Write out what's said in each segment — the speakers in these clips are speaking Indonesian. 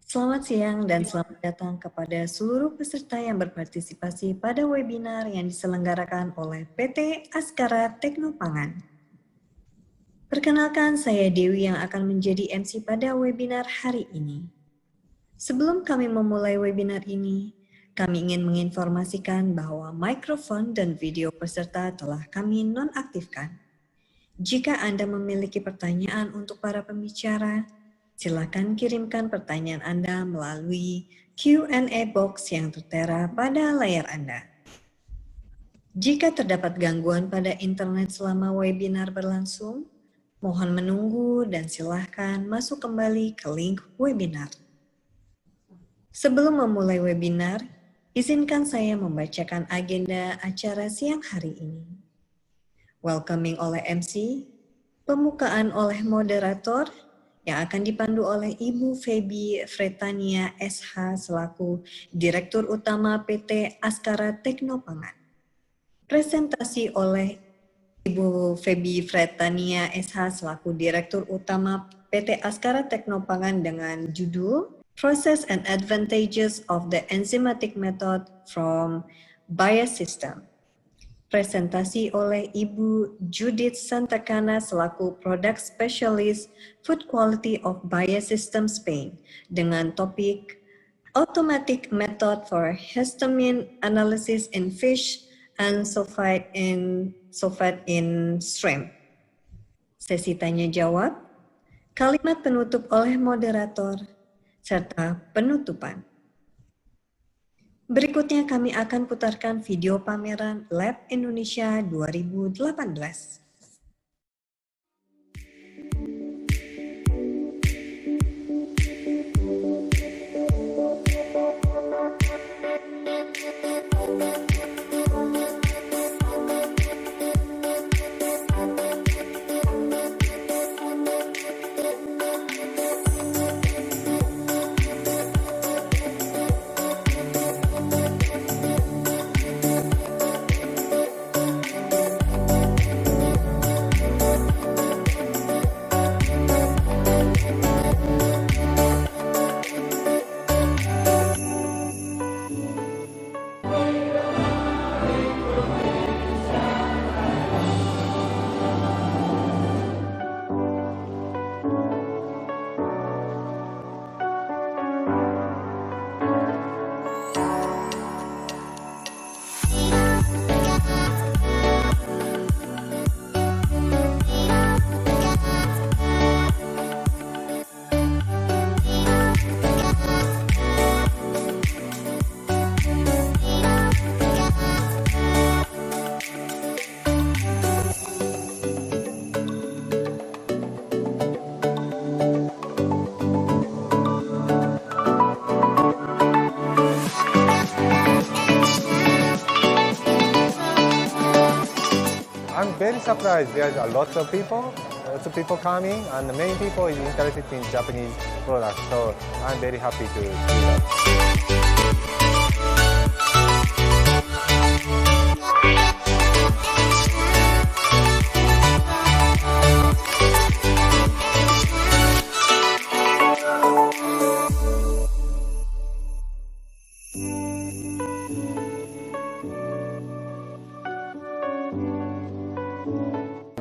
Selamat siang dan selamat datang kepada seluruh peserta yang berpartisipasi pada webinar yang diselenggarakan oleh PT Askara Teknopangan. Perkenalkan, saya Dewi yang akan menjadi MC pada webinar hari ini. Sebelum kami memulai webinar ini, kami ingin menginformasikan bahwa mikrofon dan video peserta telah kami nonaktifkan. Jika Anda memiliki pertanyaan untuk para pembicara, silakan kirimkan pertanyaan Anda melalui Q&A box yang tertera pada layar Anda. Jika terdapat gangguan pada internet selama webinar berlangsung, mohon menunggu dan silakan masuk kembali ke link webinar. Sebelum memulai webinar, izinkan saya membacakan agenda acara siang hari ini. Welcoming oleh MC, pembukaan oleh moderator, yang akan dipandu oleh Ibu Feby Fretania SH selaku Direktur Utama PT Askara Teknopangan. Presentasi oleh Ibu Feby Fretania SH selaku Direktur Utama PT Askara Teknopangan dengan judul Process and Advantages of the Enzymatic Method from Biosystem. Presentasi oleh Ibu Judith Santakana selaku Product Specialist Food Quality of Biosystem Spain dengan topik Automatic Method for Histamine Analysis in Fish and Sulfate in Shrimp. Sesi tanya jawab, kalimat penutup oleh moderator, serta penutupan. Berikutnya kami akan putarkan video pameran Lab Indonesia 2018. I'm very surprised. There's a lot of people coming, and the main people is interested in Japanese products. So I'm very happy to see that.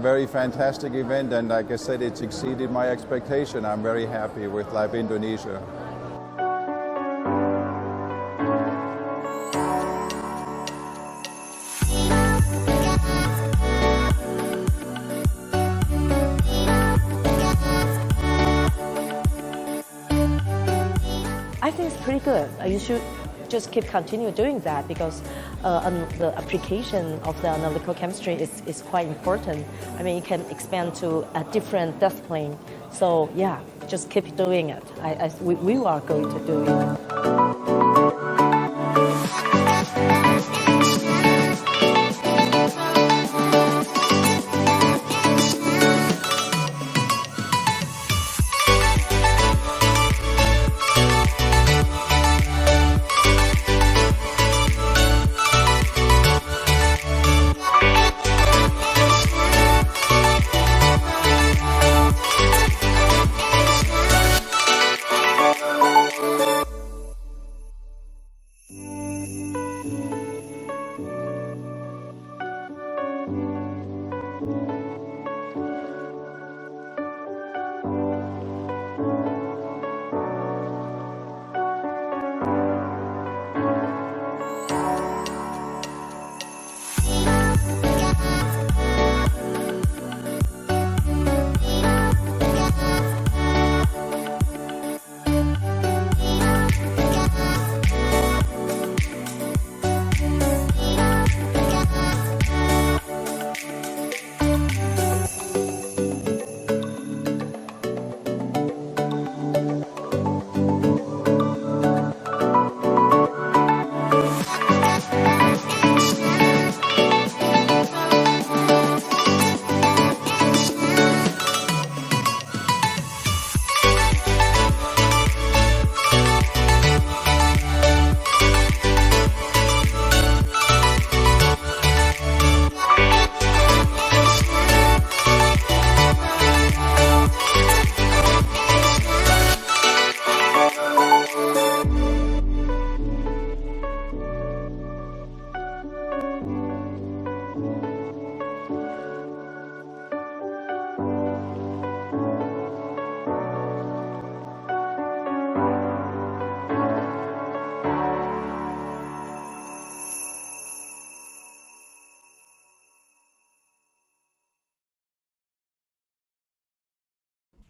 Very fantastic event, and like I said, it's exceeded my expectation. I'm very happy with Lab Indonesia. I think it's pretty good. You should just continue doing that because the application of the analytical chemistry is quite important. I mean, it can expand to a different discipline. So yeah, just keep doing it. We are going to do it.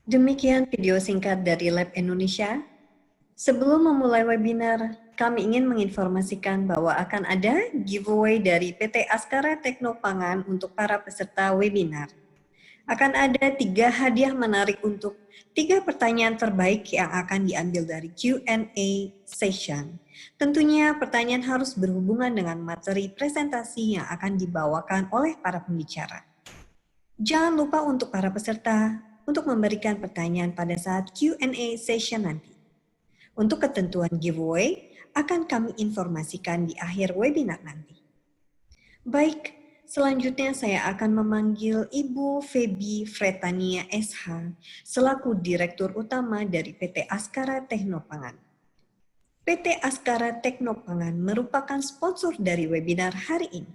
Demikian video singkat dari Lab Indonesia. Sebelum memulai webinar, kami ingin menginformasikan bahwa akan ada giveaway dari PT Askara Teknopangan untuk para peserta webinar. Akan ada 3 hadiah menarik untuk 3 pertanyaan terbaik yang akan diambil dari Q&A session. Tentunya pertanyaan harus berhubungan dengan materi presentasi yang akan dibawakan oleh para pembicara. Jangan lupa untuk para peserta untuk memberikan pertanyaan pada saat Q&A session nanti. Untuk ketentuan giveaway akan kami informasikan di akhir webinar nanti. Baik, selanjutnya saya akan memanggil Ibu Feby Fretania SH selaku Direktur Utama dari PT Askara Teknopangan. PT Askara Teknopangan merupakan sponsor dari webinar hari ini.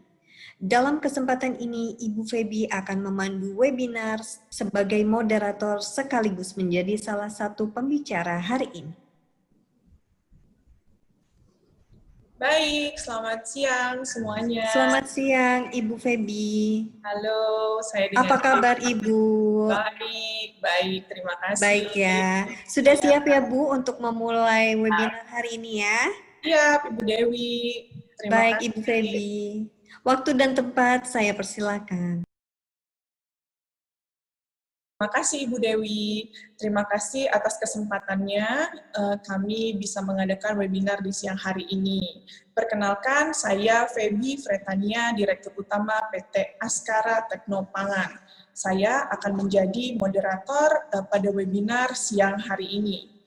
Dalam kesempatan ini, Ibu Feby akan memandu webinar sebagai moderator sekaligus menjadi salah satu pembicara hari ini. Baik, selamat siang semuanya. Selamat siang, Ibu Feby. Halo, saya dengan Apa kabar, Ibu? Baik, terima kasih. Baik ya. Sudah siap ya, Bu, untuk memulai webinar hari ini ya? Siap, Ibu Dewi. Terima Baik, kasih. Ibu Feby. Waktu dan tempat saya persilakan. Terima kasih Ibu Dewi. Terima kasih atas kesempatannya kami bisa mengadakan webinar di siang hari ini. Perkenalkan, saya Feby Fretania, Direktur Utama PT Askara Teknopangan. Saya akan menjadi moderator pada webinar siang hari ini.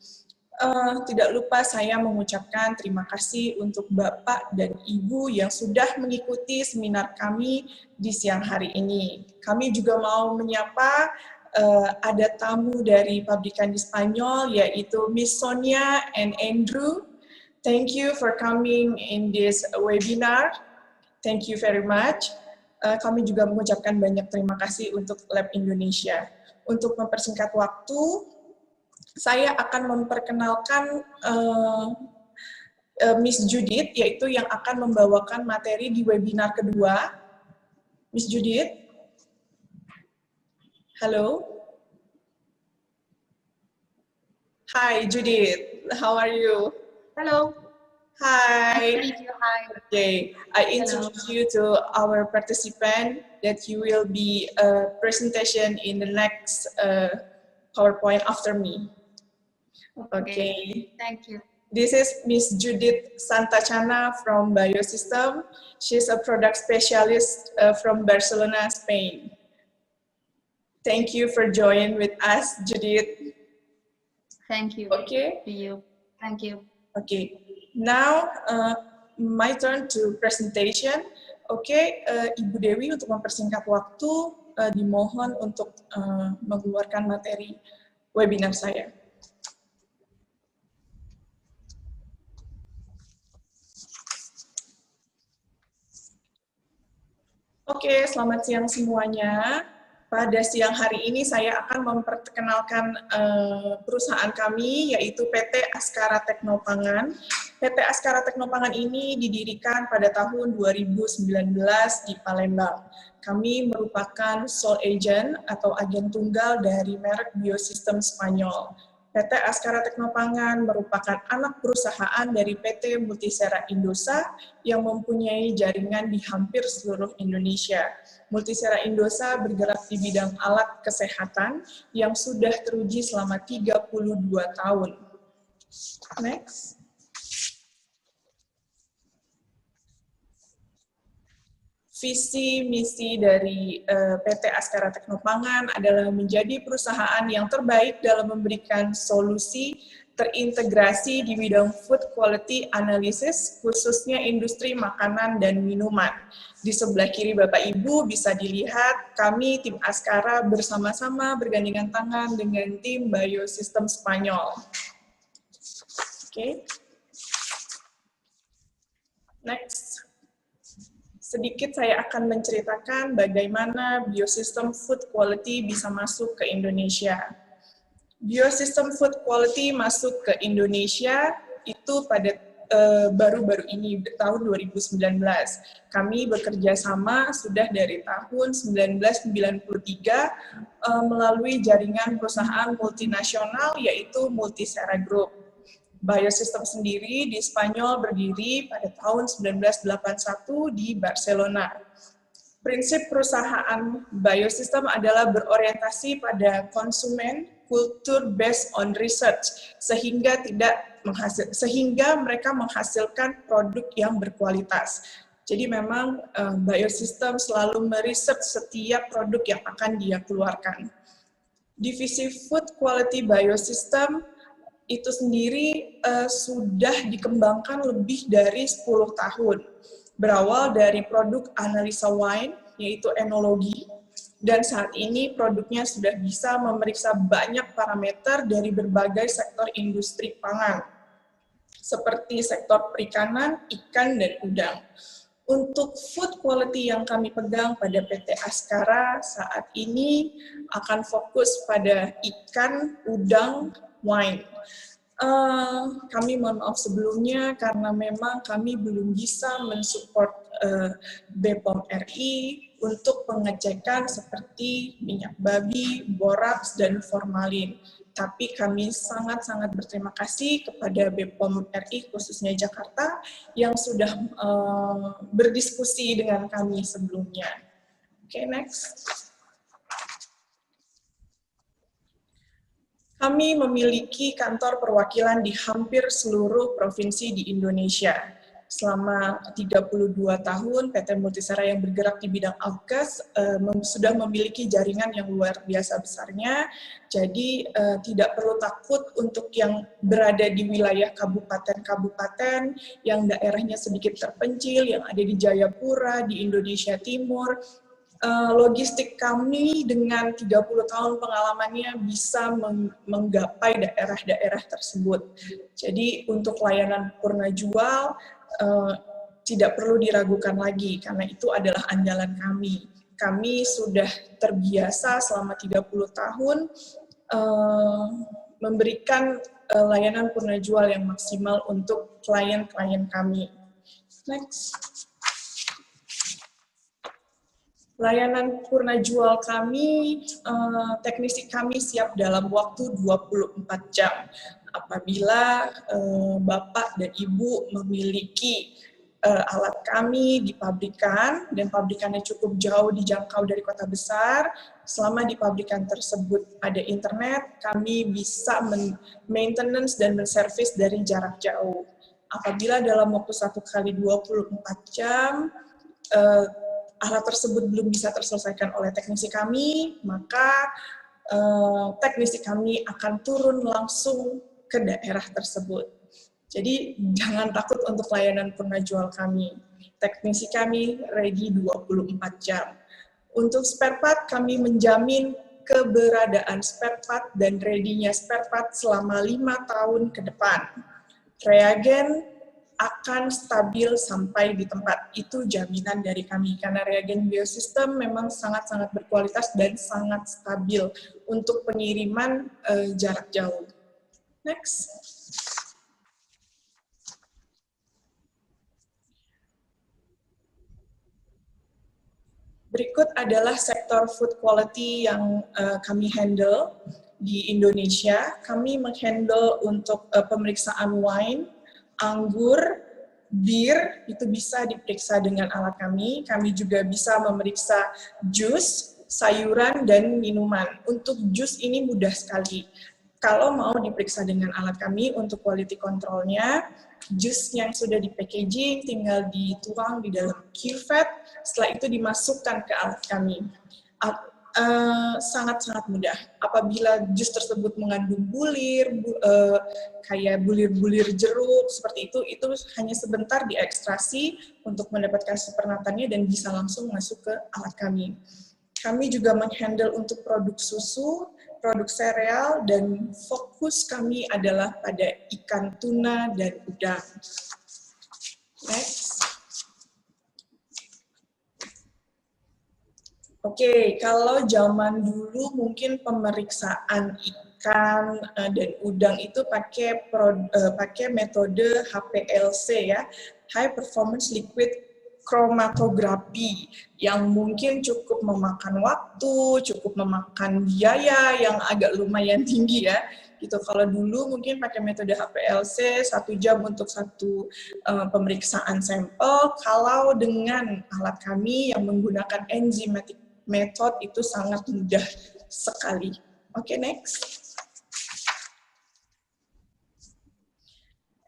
Tidak lupa saya mengucapkan terima kasih untuk Bapak dan Ibu yang sudah mengikuti seminar kami di siang hari ini. Kami juga mau menyapa ada tamu dari pabrikan di Spanyol, yaitu Miss Sonia and Andrew. Thank you for coming in this webinar. Thank you very much. Kami juga mengucapkan banyak terima kasih untuk Lab Indonesia. Untuk mempersingkat waktu, saya akan memperkenalkan Miss Judith, yaitu yang akan membawakan materi di webinar kedua. Miss Judith? Halo? Hi, Judith. How are you? Hello. Hi. Nice to meet you. Hi. Okay, I introduce you to our participant that you will be a presentation in the next PowerPoint after me. Okay. Thank you. This is Miss Judith Santachana from Biosystem. She's a product specialist from Barcelona, Spain. Thank you for joining with us, Judith. Thank you. Okay. To you. Thank you. Okay. Now, my turn to presentation. Okay, Ibu Dewi untuk mempersingkat waktu, dimohon untuk mengeluarkan materi webinar saya. Oke, selamat siang semuanya. Pada siang hari ini saya akan memperkenalkan perusahaan kami, yaitu PT Askara Teknopangan. PT Askara Teknopangan ini didirikan pada tahun 2019 di Palembang. Kami merupakan sole agent atau agen tunggal dari merek Biosystem Spanyol. PT Askara Teknopangan merupakan anak perusahaan dari PT Multisera Indosa yang mempunyai jaringan di hampir seluruh Indonesia. Multisera Indosa bergerak di bidang alat kesehatan yang sudah teruji selama 32 tahun. Next. Visi misi dari PT Askara Teknopangan adalah menjadi perusahaan yang terbaik dalam memberikan solusi terintegrasi di bidang food quality analysis, khususnya industri makanan dan minuman. Di sebelah kiri Bapak Ibu bisa dilihat kami tim Askara bersama-sama bergandengan tangan dengan tim Biosystem Spanyol. Oke. Next. Sedikit saya akan menceritakan bagaimana Biosystem Food Quality bisa masuk ke Indonesia. Biosystem Food Quality masuk ke Indonesia itu pada baru-baru ini, tahun 2019. Kami bekerja sama sudah dari tahun 1993 melalui jaringan perusahaan multinasional yaitu Multisera Group. Biosystem sendiri di Spanyol berdiri pada tahun 1981 di Barcelona. Prinsip perusahaan Biosystem adalah berorientasi pada konsumen, kultur based on research, sehingga mereka menghasilkan produk yang berkualitas. Jadi memang Biosystem selalu meriset setiap produk yang akan dia keluarkan. Divisi Food Quality Biosystem itu sendiri sudah dikembangkan lebih dari 10 tahun. Berawal dari produk analisa wine, yaitu enologi, dan saat ini produknya sudah bisa memeriksa banyak parameter dari berbagai sektor industri pangan, seperti sektor perikanan, ikan, dan udang. Untuk food quality yang kami pegang pada PT Askara saat ini akan fokus pada ikan, udang, wine. Kami mohon maaf sebelumnya karena memang kami belum bisa mensupport BPOM RI untuk pengecekan seperti minyak babi, boraks, dan formalin. Tapi kami sangat-sangat berterima kasih kepada BPOM RI khususnya Jakarta yang sudah berdiskusi dengan kami sebelumnya. Oke, next. Kami memiliki kantor perwakilan di hampir seluruh provinsi di Indonesia. Selama 32 tahun, PT Multisera yang bergerak di bidang alkes sudah memiliki jaringan yang luar biasa besarnya, jadi tidak perlu takut untuk yang berada di wilayah kabupaten-kabupaten, yang daerahnya sedikit terpencil, yang ada di Jayapura, di Indonesia Timur. Logistik kami dengan 30 tahun pengalamannya bisa menggapai daerah-daerah tersebut. Jadi untuk layanan purna jual tidak perlu diragukan lagi karena itu adalah andalan kami. Kami sudah terbiasa selama 30 tahun memberikan layanan purna jual yang maksimal untuk klien-klien kami. Next. Layanan purna jual kami, teknisi kami siap dalam waktu 24 jam. Apabila Bapak dan Ibu memiliki alat kami di pabrikan, dan pabrikannya cukup jauh dijangkau dari kota besar, selama di pabrikan tersebut ada internet, kami bisa maintenance dan menservis dari jarak jauh. Apabila dalam waktu 1 kali 24 jam, alat tersebut belum bisa terselesaikan oleh teknisi kami, maka teknisi kami akan turun langsung ke daerah tersebut. Jadi jangan takut untuk layanan purna jual kami. Teknisi kami ready 24 jam. Untuk spare part, kami menjamin keberadaan spare part dan ready-nya spare part selama 5 tahun ke depan. Reagen akan stabil sampai di tempat. Itu jaminan dari kami, karena reagen biosistem memang sangat-sangat berkualitas dan sangat stabil untuk pengiriman jarak jauh. Next. Berikut adalah sektor food quality yang kami handle di Indonesia. Kami menghandle untuk pemeriksaan wine, anggur, bir, itu bisa diperiksa dengan alat kami. Kami juga bisa memeriksa jus, sayuran, dan minuman. Untuk jus ini mudah sekali. Kalau mau diperiksa dengan alat kami untuk quality control-nya, jus yang sudah di packaging tinggal dituang di dalam cuvette, setelah itu dimasukkan ke alat kami. Sangat-sangat mudah. Apabila jus tersebut mengandung bulir, kayak bulir-bulir jeruk, seperti itu hanya sebentar diekstrasi untuk mendapatkan supernatannya dan bisa langsung masuk ke alat kami. Kami juga menghandle untuk produk susu, produk sereal, dan fokus kami adalah pada ikan tuna dan udang. Next. Oke, kalau zaman dulu mungkin pemeriksaan ikan dan udang itu pakai metode HPLC ya, High Performance Liquid Chromatography, yang mungkin cukup memakan waktu, cukup memakan biaya yang agak lumayan tinggi ya. Gitu. Kalau dulu mungkin pakai metode HPLC 1 jam untuk satu pemeriksaan sampel, kalau dengan alat kami yang menggunakan enzymatic method itu sangat mudah sekali. Oke, next.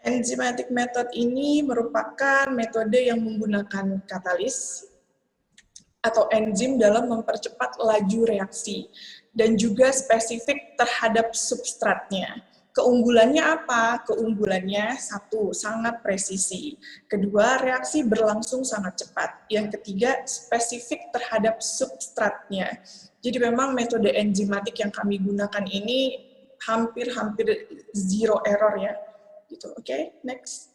Enzymatic method ini merupakan metode yang menggunakan katalis atau enzim dalam mempercepat laju reaksi dan juga spesifik terhadap substratnya. Keunggulannya apa? Keunggulannya 1, sangat presisi. Kedua, reaksi berlangsung sangat cepat. Yang ketiga, spesifik terhadap substratnya. Jadi memang metode enzimatik yang kami gunakan ini hampir zero error ya. Gitu. Oke, next.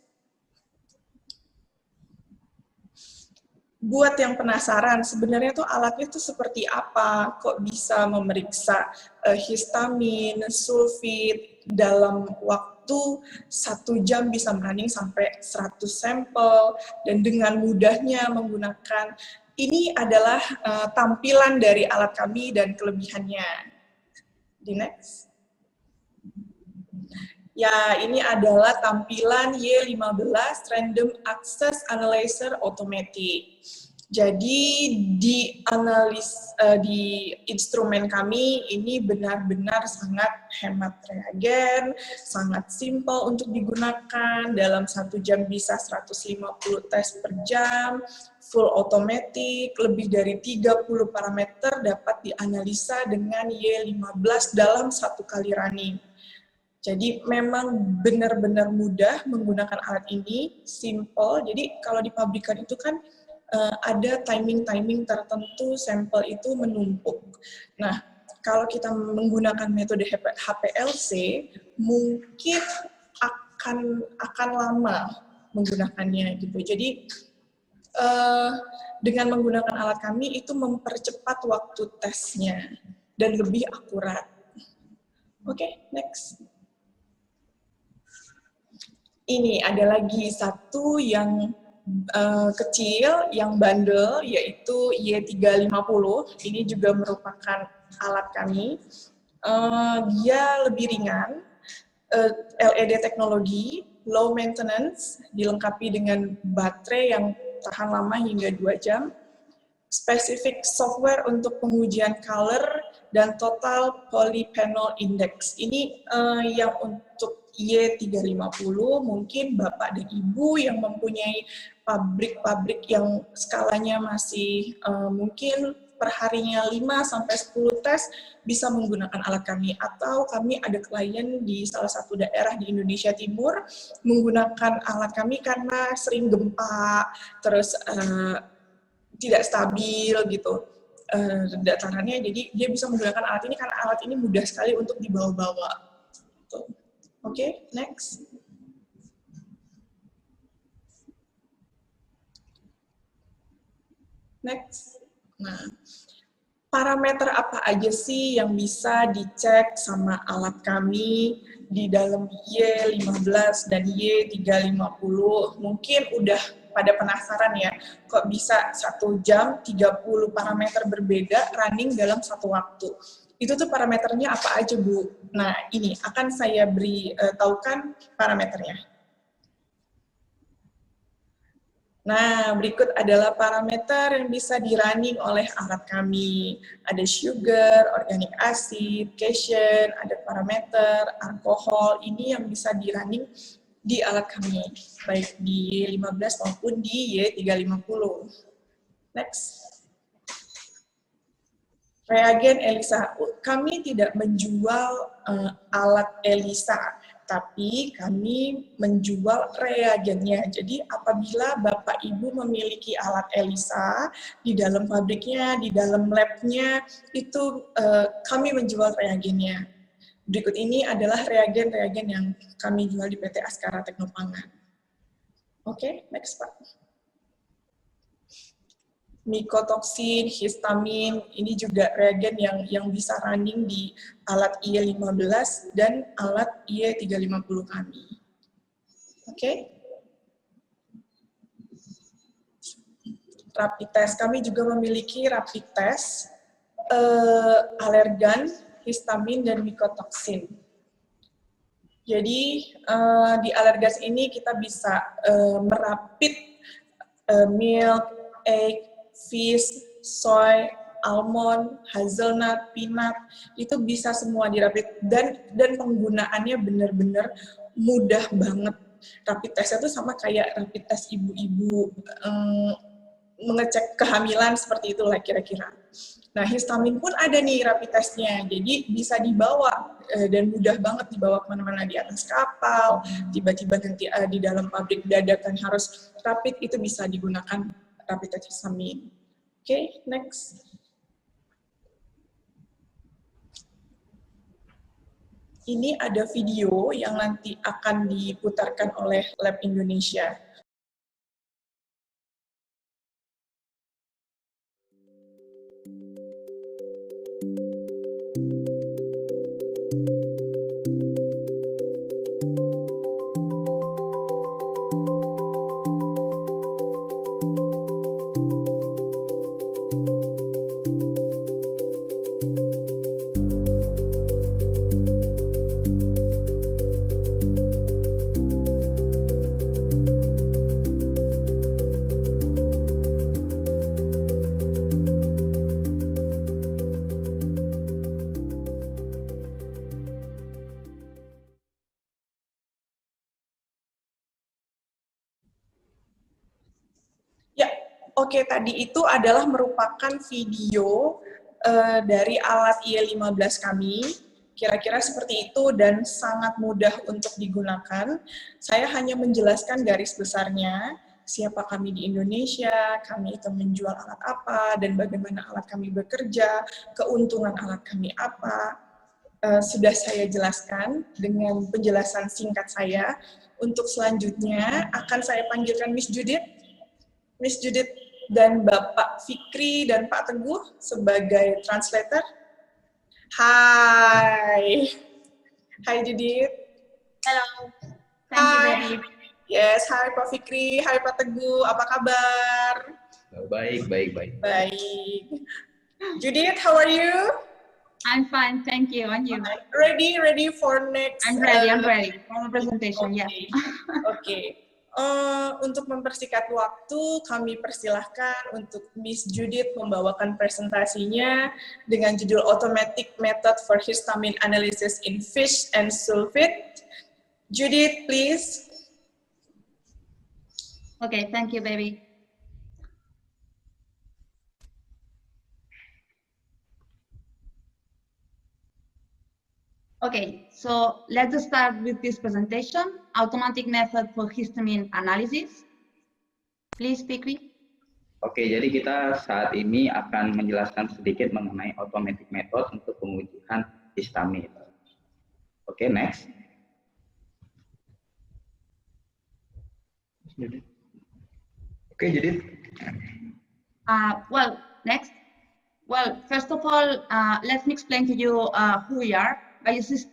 Buat yang penasaran, sebenarnya tuh alatnya tuh seperti apa? Kok bisa memeriksa histamin, sulfit dalam waktu 1 jam bisa running sampai 100 sampel, dan dengan mudahnya menggunakan. Ini adalah tampilan dari alat kami dan kelebihannya. Di next. Ya, ini adalah tampilan Y15 Random Access Analyzer Automatic. Jadi di instrumen kami ini benar-benar sangat hemat reagen, sangat simpel untuk digunakan. Dalam 1 jam bisa 150 tes per jam, full automatic, lebih dari 30 parameter dapat dianalisa dengan Y15 dalam 1 kali running. Jadi memang benar-benar mudah menggunakan alat ini, simple. Jadi kalau di pabrikan itu kan ada timing-timing tertentu sampel itu menumpuk. Nah, kalau kita menggunakan metode HPLC, mungkin akan lama menggunakannya gitu. Jadi dengan menggunakan alat kami itu mempercepat waktu tesnya dan lebih akurat. Oke, next. Ini ada lagi satu yang kecil, yang bandel, yaitu Y350. Ini juga merupakan alat kami. Dia lebih ringan, LED teknologi, low maintenance, dilengkapi dengan baterai yang tahan lama hingga 2 jam, spesifik software untuk pengujian color, dan total polyphenol index. Ini yang untuk Y350, mungkin Bapak dan Ibu yang mempunyai pabrik-pabrik yang skalanya masih mungkin perharinya 5-10 tes bisa menggunakan alat kami. Atau kami ada klien di salah satu daerah di Indonesia Timur menggunakan alat kami karena sering gempa, terus tidak stabil gitu datarannya, jadi dia bisa menggunakan alat ini karena alat ini mudah sekali untuk dibawa-bawa. Oke, next. Next. Nah, parameter apa aja sih yang bisa dicek sama alat kami di dalam Y15 dan Y350? Mungkin udah pada penasaran ya, kok bisa 1 jam 30 parameter berbeda running dalam satu waktu. Itu tuh parameternya apa aja, Bu? Nah, ini akan saya taukan parameternya. Nah, berikut adalah parameter yang bisa di-running oleh alat kami. Ada sugar, organic acid, cation, ada parameter, alkohol. Ini yang bisa di-running di alat kami, baik di Y15 maupun di Y350. Next. Reagen ELISA. Kami tidak menjual alat ELISA, tapi kami menjual reagennya. Jadi apabila Bapak Ibu memiliki alat ELISA di dalam pabriknya, di dalam labnya, itu kami menjual reagennya. Berikut ini adalah reagen-reagen yang kami jual di PT Askara Teknopangan. Oke, next Pak. mikotoksin, histamin, ini juga reagen yang bisa running di alat IE15 dan alat IE350 kami. Oke. Rapid test, kami juga memiliki rapid test alergan, histamin, dan mikotoksin. Jadi di alergas ini kita bisa merapid milk, egg, fish, soy, almond, hazelnut, peanut, itu bisa semua dirapid dan penggunaannya benar-benar mudah banget. Rapid testnya itu sama kayak rapid test ibu-ibu mengecek kehamilan seperti itulah kira-kira. Nah, histamin pun ada nih rapid testnya, jadi bisa dibawa dan mudah banget dibawa kemana-mana di atas kapal, tiba-tiba nanti di dalam pabrik dadakan harus rapid, itu bisa digunakan rapid test histamin. Oke, next. Ini ada video yang nanti akan diputarkan oleh Lab Indonesia. Oke, tadi itu adalah merupakan video dari alat IE15 kami. Kira-kira seperti itu dan sangat mudah untuk digunakan. Saya hanya menjelaskan garis besarnya, siapa kami di Indonesia, kami itu menjual alat apa, dan bagaimana alat kami bekerja, keuntungan alat kami apa. Sudah saya jelaskan dengan penjelasan singkat saya. Untuk selanjutnya akan saya panggilkan Miss Judith. Miss Judith dan Bapak Fikri dan Pak Teguh sebagai translator. Hai. Hai Judith. Hello. Thank you, baby. Yes, hai Pak Fikri, hai Pak Teguh, apa kabar? Baik. Baik. Judith, how are you? I'm fine, thank you. And you? Ready for next? I'm ready for the presentation, yeah. Oke. Untuk mempersingkat waktu, kami persilahkan untuk Miss Judith membawakan presentasinya dengan judul Automatic Method for Histamine Analysis in Fish and Sulfite. Judith, please. Okay, thank you, baby. Okay, so let's start with this presentation, automatic method for histamine analysis. Please, Fikri. Oke, jadi kita saat ini akan menjelaskan sedikit mengenai automatic method untuk pengujian histamin. Oke, next. Oke, jadi. Well, next. Well, first of all, let me explain to you who we are. Biosystems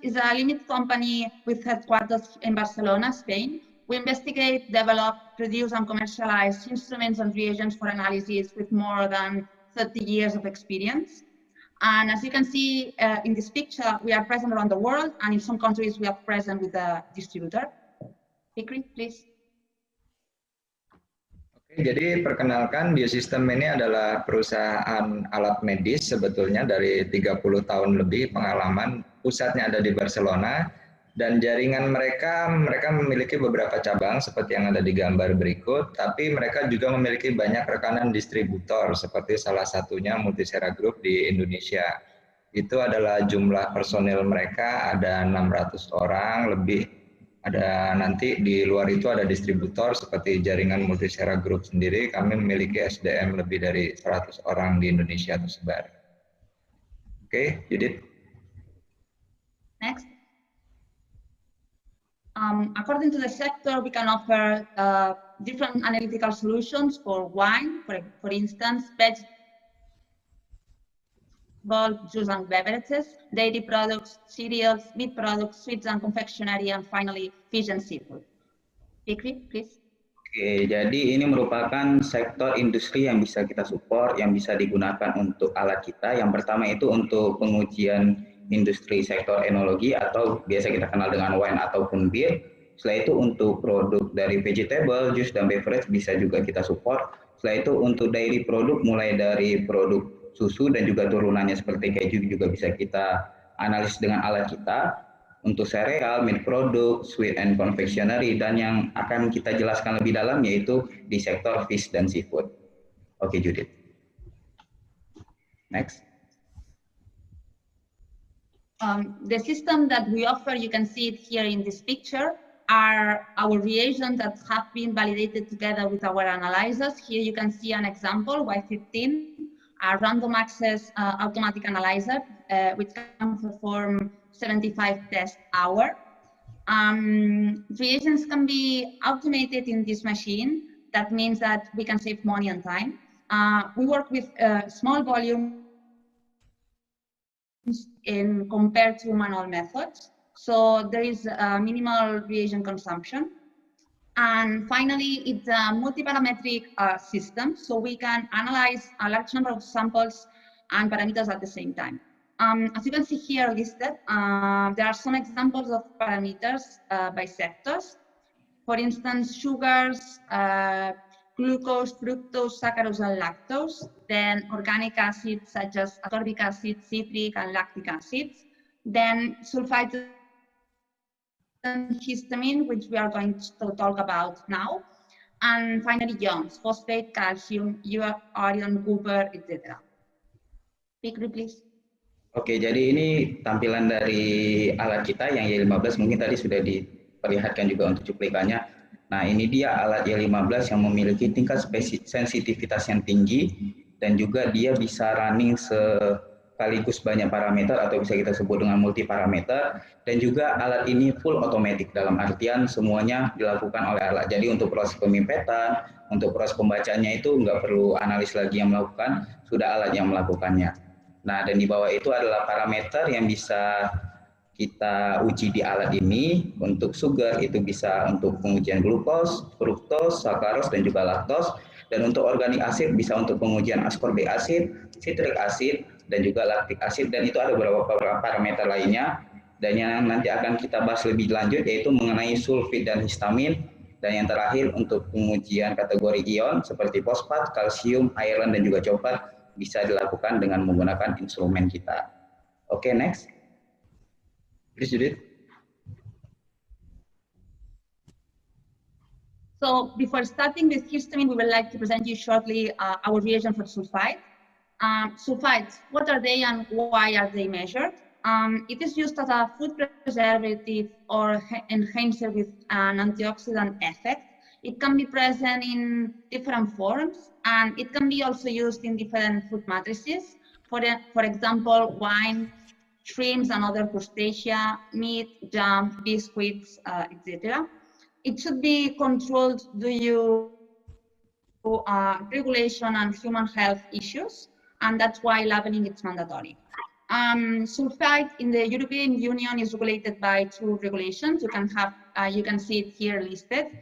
is a limited company with headquarters in Barcelona, Spain. We investigate, develop, produce, and commercialize instruments and reagents for analysis with more than 30 years of experience. And as you can see in this picture, we are present around the world, and in some countries we are present with a distributor. Fikri, please. Oke, jadi perkenalkan, Biosystem ini adalah perusahaan alat medis sebetulnya dari 30 tahun lebih pengalaman. Pusatnya ada di Barcelona dan jaringan mereka memiliki beberapa cabang seperti yang ada di gambar berikut, tapi mereka juga memiliki banyak rekanan distributor seperti salah satunya Multisera Group di Indonesia. Itu adalah jumlah personil mereka ada 600 orang lebih. Ada nanti di luar itu ada distributor seperti jaringan Multisera Group sendiri. Kami memiliki SDM lebih dari 100 orang di Indonesia tersebar. Oke, Judith. Next. According to the sector, we can offer different analytical solutions for wine, for instance, vegetable, juice and beverages, dairy products, cereals, meat products, sweets and confectionery, and finally fish and seafood. Fikri, please. Oke, jadi ini merupakan sektor industri yang bisa kita support, yang bisa digunakan untuk alat kita. Yang pertama itu untuk pengujian industri sektor enologi atau biasa kita kenal dengan wine ataupun beer. Setelah itu untuk produk dari vegetable, juice, dan beverage bisa juga kita support. Setelah itu untuk dairy produk mulai dari produk susu dan juga turunannya seperti keju juga bisa kita analisis dengan alat kita. Untuk sereal, meat product, sweet and confectionery, dan yang akan kita jelaskan lebih dalam yaitu di sektor fish dan seafood. Oke, Judith. Next. The system that we offer, you can see it here in this picture, are our reagents that have been validated together with our analyzers. Here you can see an example, Y15, a random access automatic analyzer, which can perform 75 tests an hour. Reagents can be automated in this machine. That means that we can save money and time. We work with small volumes compared to manual methods. So there is minimal reagent consumption. And finally, it's a multi-parametric system. So we can analyze a large number of samples and parameters at the same time. As you can see here listed, there are some examples of parameters by sectors. For instance, sugars, glucose, fructose, saccharose, and lactose. Then organic acids such as ascorbic acid, citric, and lactic acids. Then sulfite and histamine, which we are going to talk about now. And finally, ions, phosphate, calcium, iron, copper, etc. Fikri, please. Oke, jadi ini tampilan dari alat kita yang Y15, mungkin tadi sudah diperlihatkan juga untuk cuplikannya. Nah, ini dia alat Y15 yang memiliki tingkat sensitivitas yang tinggi dan juga dia bisa running sekaligus banyak parameter atau bisa kita sebut dengan multi parameter, dan juga alat ini full automatic dalam artian semuanya dilakukan oleh alat. Jadi untuk proses pemipetan, untuk proses pembacanya itu nggak perlu analis lagi yang melakukan, sudah alat yang melakukannya. Nah, dan di bawah itu adalah parameter yang bisa kita uji di alat ini. Untuk sugar itu bisa untuk pengujian glukos, fruktos, saccharose, dan juga laktos. Dan untuk organik asid bisa untuk pengujian ascorbic acid, citric acid, dan juga lactic acid. Dan itu ada beberapa parameter lainnya. Dan yang nanti akan kita bahas lebih lanjut yaitu mengenai sulfit dan histamin. Dan yang terakhir untuk pengujian kategori ion seperti fosfat, kalsium, iron, dan juga copper bisa dilakukan dengan menggunakan instrumen kita. Oke, next. Please, Judith. So before starting with histamine, we would like to present you shortly our reagent for sulfite. Sulfites, what are they and why are they measured? It is used as a food preservative or enhancer with an antioxidant effect. It can be present in different forms, and it can be also used in different food matrices. For example, wine, shrimps and other crustacea, meat, jam, biscuits, etc. It should be controlled due to regulation and human health issues, and that's why labeling is mandatory. Sulfite in the European Union is regulated by 2 regulations. You can see it here listed.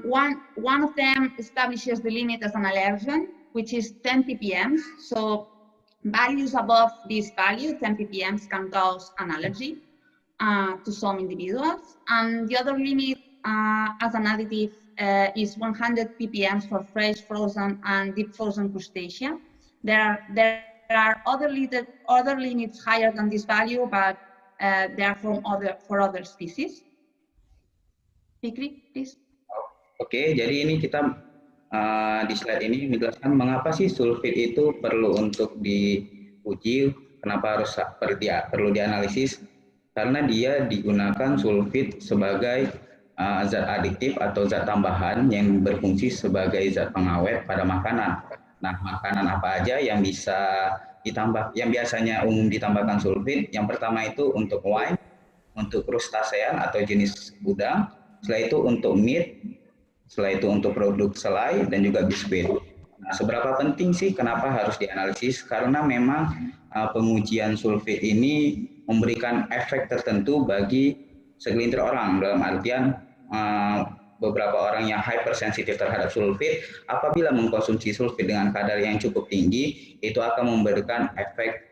One of them establishes the limit as an allergen, which is 10 ppm. So values above this value, 10 ppm, can cause an allergy to some individuals. And the other limit as an additive is 100 ppm for fresh, frozen, and deep frozen crustacea. There are other limits higher than this value, but they are for other species. Fikri, please. Oke, jadi ini kita di slide ini menjelaskan mengapa sih sulfit itu perlu untuk diuji, kenapa harus perlu dianalisis, karena dia digunakan sulfit sebagai zat adiktif atau zat tambahan yang berfungsi sebagai zat pengawet pada makanan. Nah, makanan apa aja yang bisa ditambah, yang biasanya umum ditambahkan sulfit? Yang pertama itu untuk wine, untuk crustacean atau jenis udang, setelah itu untuk meat, Setelah itu untuk produk selai dan juga biskuit. Nah, seberapa penting sih kenapa harus dianalisis? Karena memang pengujian sulfit ini memberikan efek tertentu bagi segelintir orang, dalam artian beberapa orang yang hypersensitif terhadap sulfit, apabila mengkonsumsi sulfit dengan kadar yang cukup tinggi, itu akan memberikan efek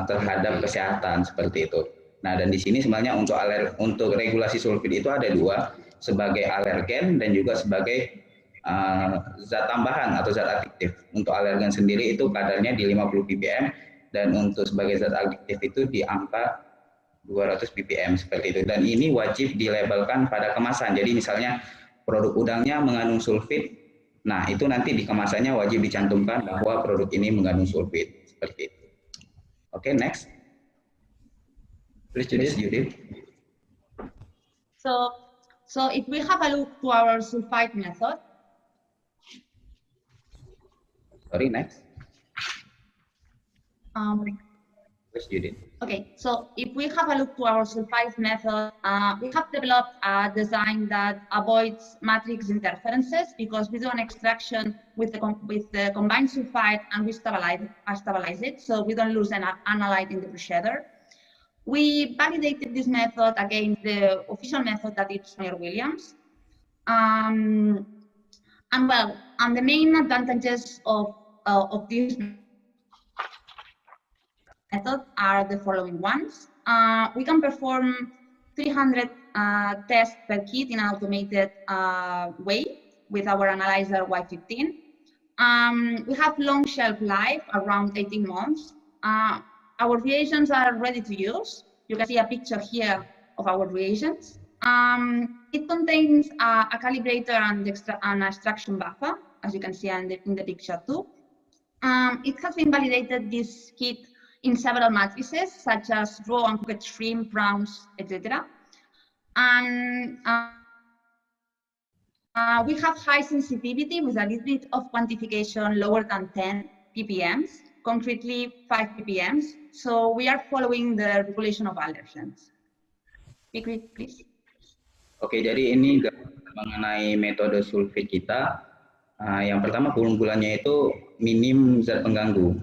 terhadap kesehatan seperti itu. Nah, dan di sini sebenarnya untuk regulasi sulfit itu ada dua, sebagai alergen dan juga sebagai zat tambahan atau zat adiktif. Untuk alergen sendiri itu kadarnya di 50 ppm, dan untuk sebagai zat adiktif itu di angka 200 ppm seperti itu. Dan ini wajib dilabelkan pada kemasan. Jadi misalnya produk udangnya mengandung sulfit, nah itu nanti di kemasannya wajib dicantumkan bahwa produk ini mengandung sulfit seperti itu. Oke, next. Please, Judith. So if we have a look to our sulfite method. Sorry, next. Please, Judith. Okay, so if we have a look to our sulfite method, we have developed a design that avoids matrix interferences because we do an extraction with the combined sulfite and we stabilize it, so we don't lose an analyte in the procedure. We validated this method against the official method that is Williams. And the main advantages of this method are the following ones. We can perform 300 tests per kit in an automated way with our analyzer Y15. We have long shelf life, around 18 months. Our reagents are ready to use. You can see a picture here of our reagents. It contains a calibrator and an extraction buffer, as you can see in the picture too. It has been validated, this kit, in several matrices, such as raw and cooked shrimp, prawns, etc. And we have high sensitivity with a limit of quantification lower than 10 ppm, concretely 5 ppm. So we are following the regulation of allergens. Quick, please. Oke, jadi ini mengenai metode sulfit kita. Yang pertama, keunggulannya itu minim zat pengganggu.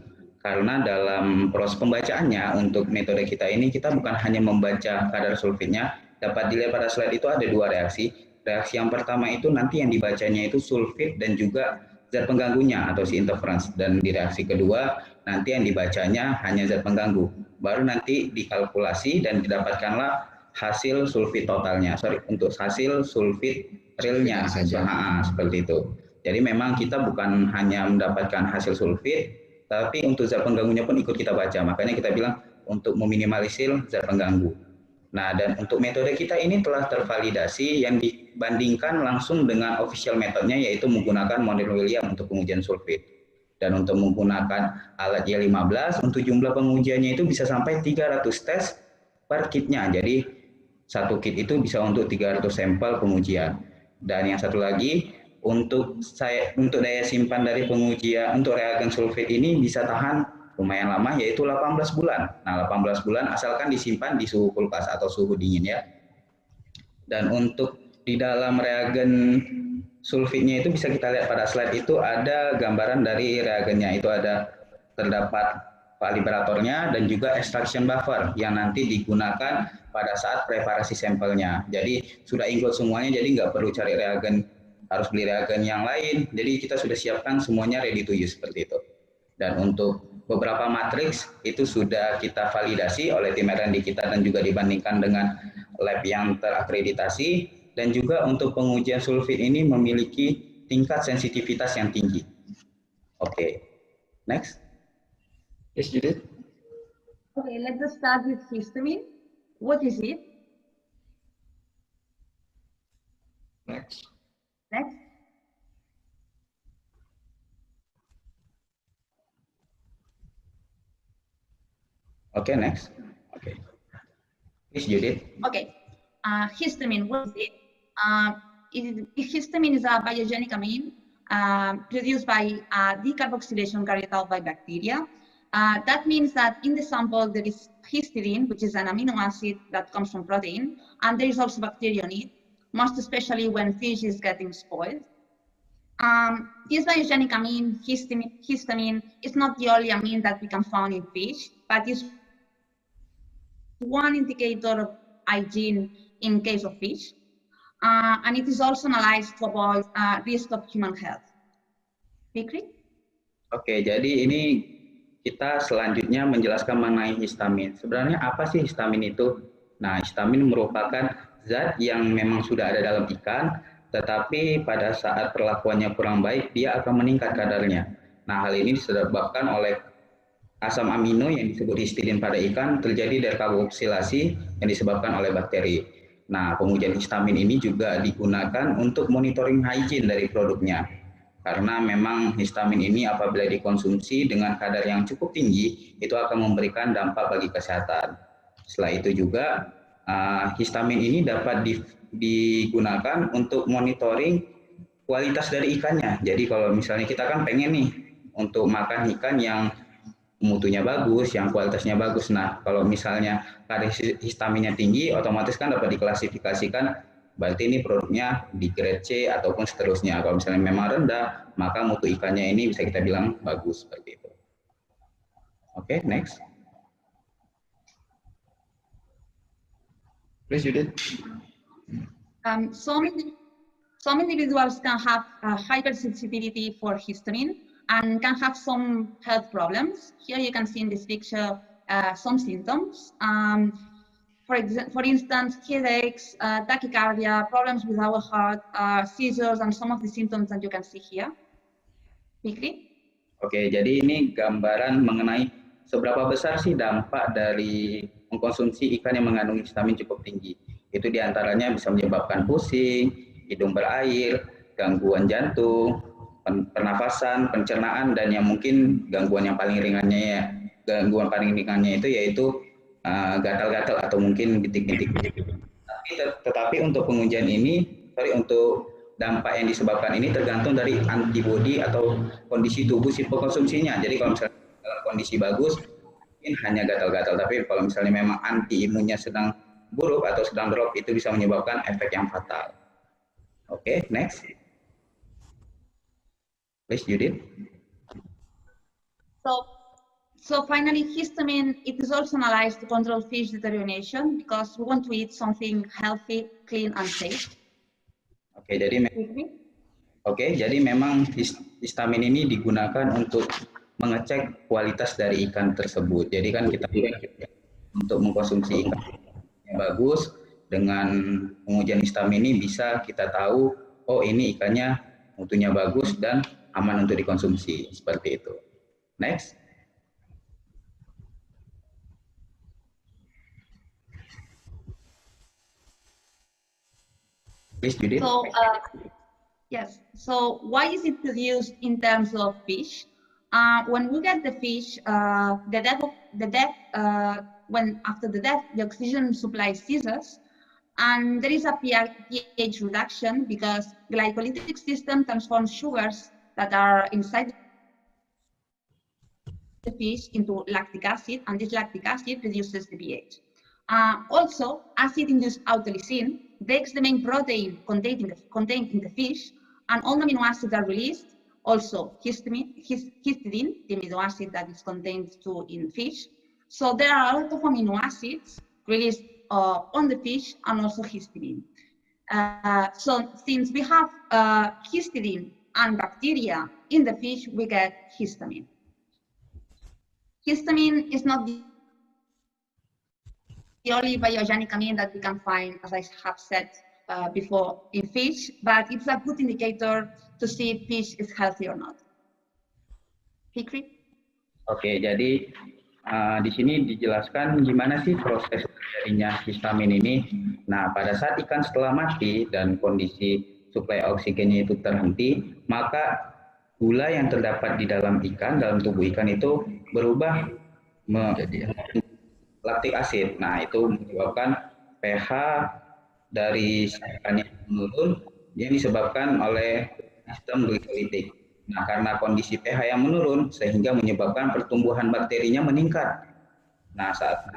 Karena dalam proses pembacaannya untuk metode kita ini, kita bukan hanya membaca kadar sulfitnya. Dapat dilihat pada slide itu ada dua reaksi. Reaksi yang pertama itu nanti yang dibacanya itu sulfit dan juga zat pengganggunya atau si interference. Dan di reaksi kedua, nanti yang dibacanya hanya zat pengganggu. Baru nanti dikalkulasi dan didapatkanlah hasil sulfit totalnya. Untuk hasil sulfit realnya saja. Seperti itu. Jadi memang kita bukan hanya mendapatkan hasil sulfit, tapi untuk zat pengganggunya pun ikut kita baca. Makanya kita bilang untuk meminimalisir zat pengganggu. Nah, dan untuk metode kita ini telah tervalidasi yang dibandingkan langsung dengan official metodenya, yaitu menggunakan model Williams untuk pengujian sulfit. Dan untuk menggunakan alat Y15, untuk jumlah pengujiannya itu bisa sampai 300 tes per kitnya. Jadi satu kit itu bisa untuk 300 sampel pengujian. Dan yang satu lagi, untuk daya simpan dari pengujian untuk reagen sulfit ini bisa tahan lumayan lama, yaitu 18 bulan. Nah, 18 bulan asalkan disimpan di suhu kulkas atau suhu dingin ya. Dan untuk di dalam reagen sulfitnya itu bisa kita lihat pada slide itu ada gambaran dari reagennya. Itu terdapat kalibratornya dan juga extraction buffer yang nanti digunakan pada saat preparasi sampelnya. Jadi sudah include semuanya, jadi nggak perlu cari reagen, harus beli reagen yang lain. Jadi kita sudah siapkan semuanya ready to use seperti itu. Dan untuk beberapa matriks itu sudah kita validasi oleh tim R&D kita dan juga dibandingkan dengan lab yang terakreditasi. Dan juga untuk pengujian sulfit ini memiliki tingkat sensitivitas yang tinggi. Oke, next. Yes, Judith. Okay, let's start with histamine. What is it? Next. Next. Okay, next. Okay. Please, Judith. Okay. Histamine, what is it? Histamine is a biogenic amine produced by decarboxylation carried out by bacteria. That means that in the sample there is histidine, which is an amino acid that comes from protein, and there is also bacteria on it. most especially when fish is getting spoiled. This biogenic amine, histamine, is not the only amine that we can find in fish, but is one indicator of hygiene in case of fish. And it is also analyzed to avoid risk of human health. Fikri? Oke, jadi ini kita selanjutnya menjelaskan mengenai histamin. Sebenarnya apa sih histamin itu? Nah, histamin merupakan zat yang memang sudah ada dalam ikan, tetapi pada saat perlakuannya kurang baik, dia akan meningkat kadarnya. Nah, hal ini disebabkan oleh asam amino yang disebut histidin pada ikan terjadi dekarboksilasi yang disebabkan oleh bakteri. Nah, pengujian histamin ini juga digunakan untuk monitoring hygiene dari produknya. Karena memang histamin ini apabila dikonsumsi dengan kadar yang cukup tinggi, itu akan memberikan dampak bagi kesehatan. Setelah itu juga, histamin ini dapat digunakan untuk monitoring kualitas dari ikannya. Jadi kalau misalnya kita kan pengen nih untuk makan ikan yang mutunya bagus, yang kualitasnya bagus. Nah, kalau misalnya kadar histaminnya tinggi, otomatis kan dapat diklasifikasikan berarti ini produknya di grade C ataupun seterusnya. Kalau misalnya memang rendah, maka mutu ikannya ini bisa kita bilang bagus seperti itu. Oke, next. Please, Judith. Some individuals can have hypersensitivity for histamine and can have some health problems. Here you can see in this picture some symptoms. For instance, headaches, tachycardia, problems with our heart, seizures, and some of the symptoms that you can see here. Fikri? Oke, jadi ini gambaran mengenai seberapa besar sih dampak dari mengkonsumsi ikan yang mengandung histamin cukup tinggi. Itu diantaranya bisa menyebabkan pusing, hidung berair, gangguan jantung, pernafasan, pencernaan, dan yang mungkin gangguan paling ringannya itu yaitu gatal-gatal atau mungkin bintik-bintik. Tetapi untuk pengujian ini, untuk dampak yang disebabkan ini tergantung dari antibodi atau kondisi tubuh si pengkonsumsinya. Jadi kalau misalnya dalam kondisi bagus, mungkin hanya gatal-gatal. Tapi kalau misalnya memang anti imunnya sedang buruk atau sedang drop, itu bisa menyebabkan efek yang fatal. Oke, next. Please, Judith. So finally, histamine, it is also analyzed to control fish deterioration because we want to eat something healthy, clean, and safe. Jadi memang histamin ini digunakan untuk mengecek kualitas dari ikan tersebut. Jadi kan kita untuk mengkonsumsi ikan yang bagus, dengan pengujian histamin ini bisa kita tahu, oh ini ikannya mutunya bagus dan aman untuk dikonsumsi, seperti itu. Next. Please, Judith. Yes. So why is it produced in terms of fish? When we get the fish, when after the death, the oxygen supply ceases, and there is a pH reduction because glycolytic system transforms sugars that are inside the fish into lactic acid, and this lactic acid reduces the pH. Also, acid-induced autolysin breaks the main protein contained in the fish, and all the amino acids are released. Also, histidine, the amino acid that is contained in fish. So there are a lot of amino acids released on the fish, and also histidine. So since we have histidine and bacteria in the fish, we get histamine. Histamine is not the only biogenic amine that we can find, as I have said before, in fish, but it's a good indicator to see if fish is healthy or not. Fikri? Oke, jadi di sini dijelaskan gimana sih proses terjadinya histamin ini. Nah, pada saat ikan setelah mati dan kondisi suplai oksigennya itu terhenti, maka gula yang terdapat di dalam ikan, dalam tubuh ikan itu berubah menjadi lactic acid. Nah, itu menyebabkan pH dari ikan yang menurun yang disebabkan oleh sistem glikolitik. Nah, karena kondisi pH yang menurun sehingga menyebabkan pertumbuhan bakterinya meningkat. Nah, saat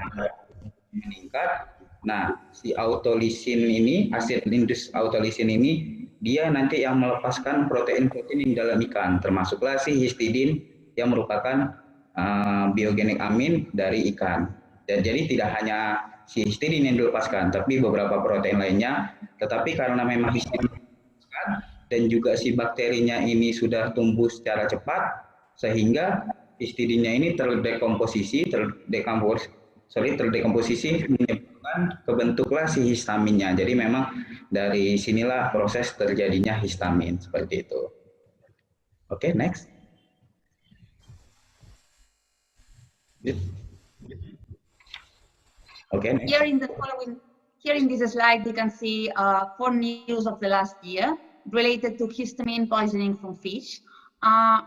meningkat, Nah, si autolisin ini, asid indus autolisin ini, dia nanti yang melepaskan protein-protein yang dalam ikan, termasuklah si histidin yang merupakan biogenik amin dari ikan. Dan jadi tidak hanya si histidin yang dilepaskan, tapi beberapa protein lainnya. Tetapi karena memang histidin dilepaskan dan juga si bakterinya ini sudah tumbuh secara cepat, sehingga histidinnya ini terdekomposisi menyebabkan kebentuklah si histaminnya. Jadi memang dari sinilah proses terjadinya histamin seperti itu. Oke, next. Okay. Here in this slide, you can see 4 news of the last year related to histamine poisoning from fish.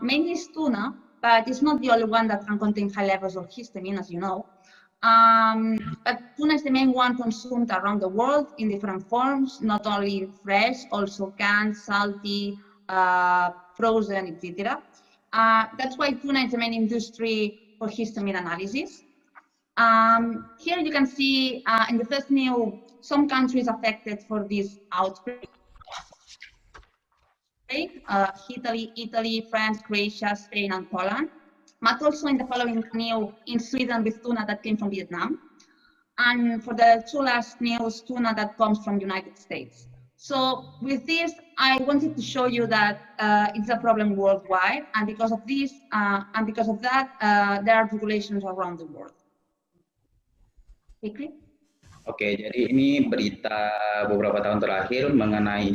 Mainly is tuna, but it's not the only one that can contain high levels of histamine, as you know. But tuna is the main one consumed around the world in different forms, not only fresh, also canned, salty, frozen, etc. That's why tuna is the main industry for histamine analysis. Here you can see in the first news, some countries affected for this outbreak. Italy, France, Croatia, Spain, and Poland. But also in the following news in Sweden with tuna that came from Vietnam. And for the 2 last news, tuna that comes from the United States. So with this, I wanted to show you that it's a problem worldwide. And because of this, and because of that, there are regulations around the world. Oke, jadi ini berita beberapa tahun terakhir mengenai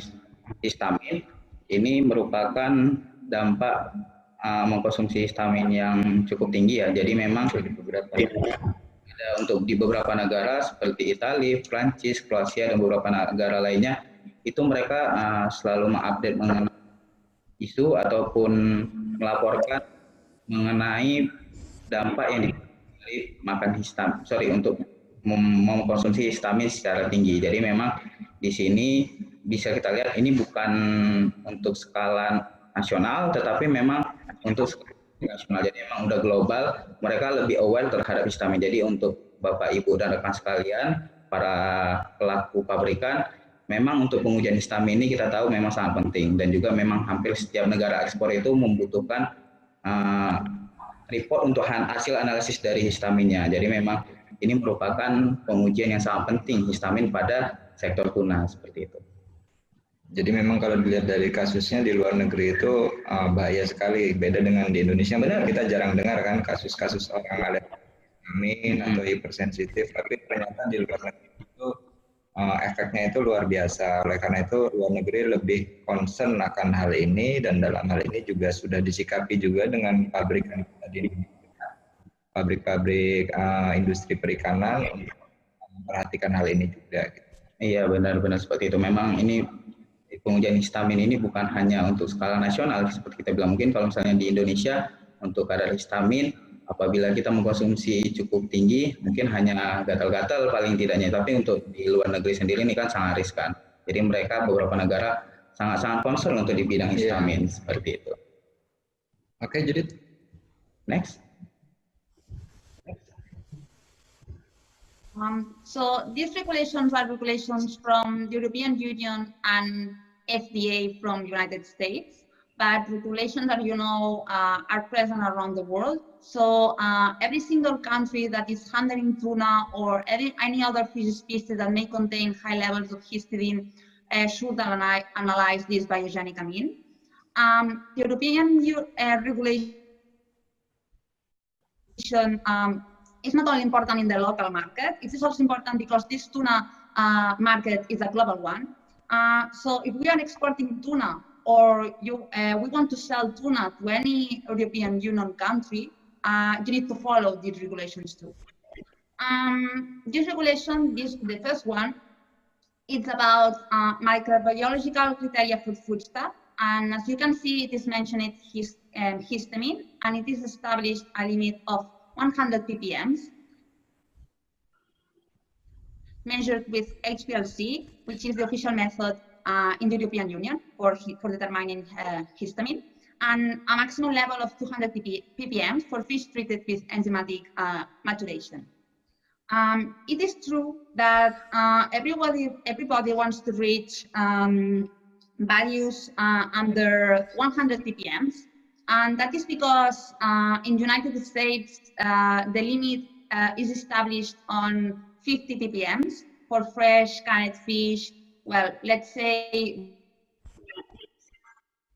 histamin. Ini merupakan dampak mengkonsumsi histamin yang cukup tinggi ya. Jadi memang ada untuk di beberapa negara seperti Italia, Prancis, Kroasia dan beberapa negara lainnya itu mereka selalu mengupdate mengenai isu ataupun melaporkan mengenai dampak yang dari makan untuk mengkonsumsi histamin secara tinggi. Jadi memang di sini bisa kita lihat ini bukan untuk skala nasional, tetapi memang untuk skala nasional. Jadi memang udah global, mereka lebih aware terhadap histamin. Jadi untuk Bapak, Ibu, dan rekan sekalian, para pelaku pabrikan, memang untuk pengujian histamin ini kita tahu memang sangat penting. Dan juga memang hampir setiap negara ekspor itu membutuhkan report untuk hasil analisis dari histaminnya. Jadi memang ini merupakan pengujian yang sangat penting histamin pada sektor tuna seperti itu. Jadi memang kalau dilihat dari kasusnya di luar negeri itu bahaya sekali, beda dengan di Indonesia. Benar kita jarang dengar kan kasus-kasus orang alergi histamin atau hipersensitif, tapi ternyata di luar negeri itu efeknya itu luar biasa. Oleh karena itu luar negeri lebih concern akan hal ini, dan dalam hal ini juga sudah disikapi juga dengan pabrikan kita di Indonesia. Pabrik-pabrik industri perikanan memperhatikan hal ini juga. Iya, benar-benar seperti itu. Memang ini pengujian histamin ini bukan hanya untuk skala nasional seperti kita bilang. Mungkin kalau misalnya di Indonesia untuk kadar histamin apabila kita mengkonsumsi cukup tinggi mungkin hanya gatal-gatal paling tidaknya, tapi untuk di luar negeri sendiri ini kan sangat riskan. Jadi mereka beberapa negara sangat-sangat concern untuk di bidang histamin seperti itu. Oke, jadi next. So these regulations are regulations from the European Union and FDA from the United States, but regulations that you know are present around the world. So every single country that is handling tuna or any other fish species that may contain high levels of histidine should analyze this biogenic amine. The European regulation is not only important in the local market, it is also important because this tuna market is a global one. So if we are exporting tuna or we want to sell tuna to any European Union country, you need to follow these regulations too. This regulation, the first one, it's about microbiological criteria for foodstuff. And as you can see, it is mentioned histamine, and it is established a limit of 100 ppm measured with HPLC, which is the official method in the European Union for determining histamine, and a maximum level of 200 ppm for fish treated with enzymatic maturation. It is true that everybody wants to reach values under 100 ppm, and that is because in United States the limit is established on 50 ppm for fresh canned fish. Well, let's say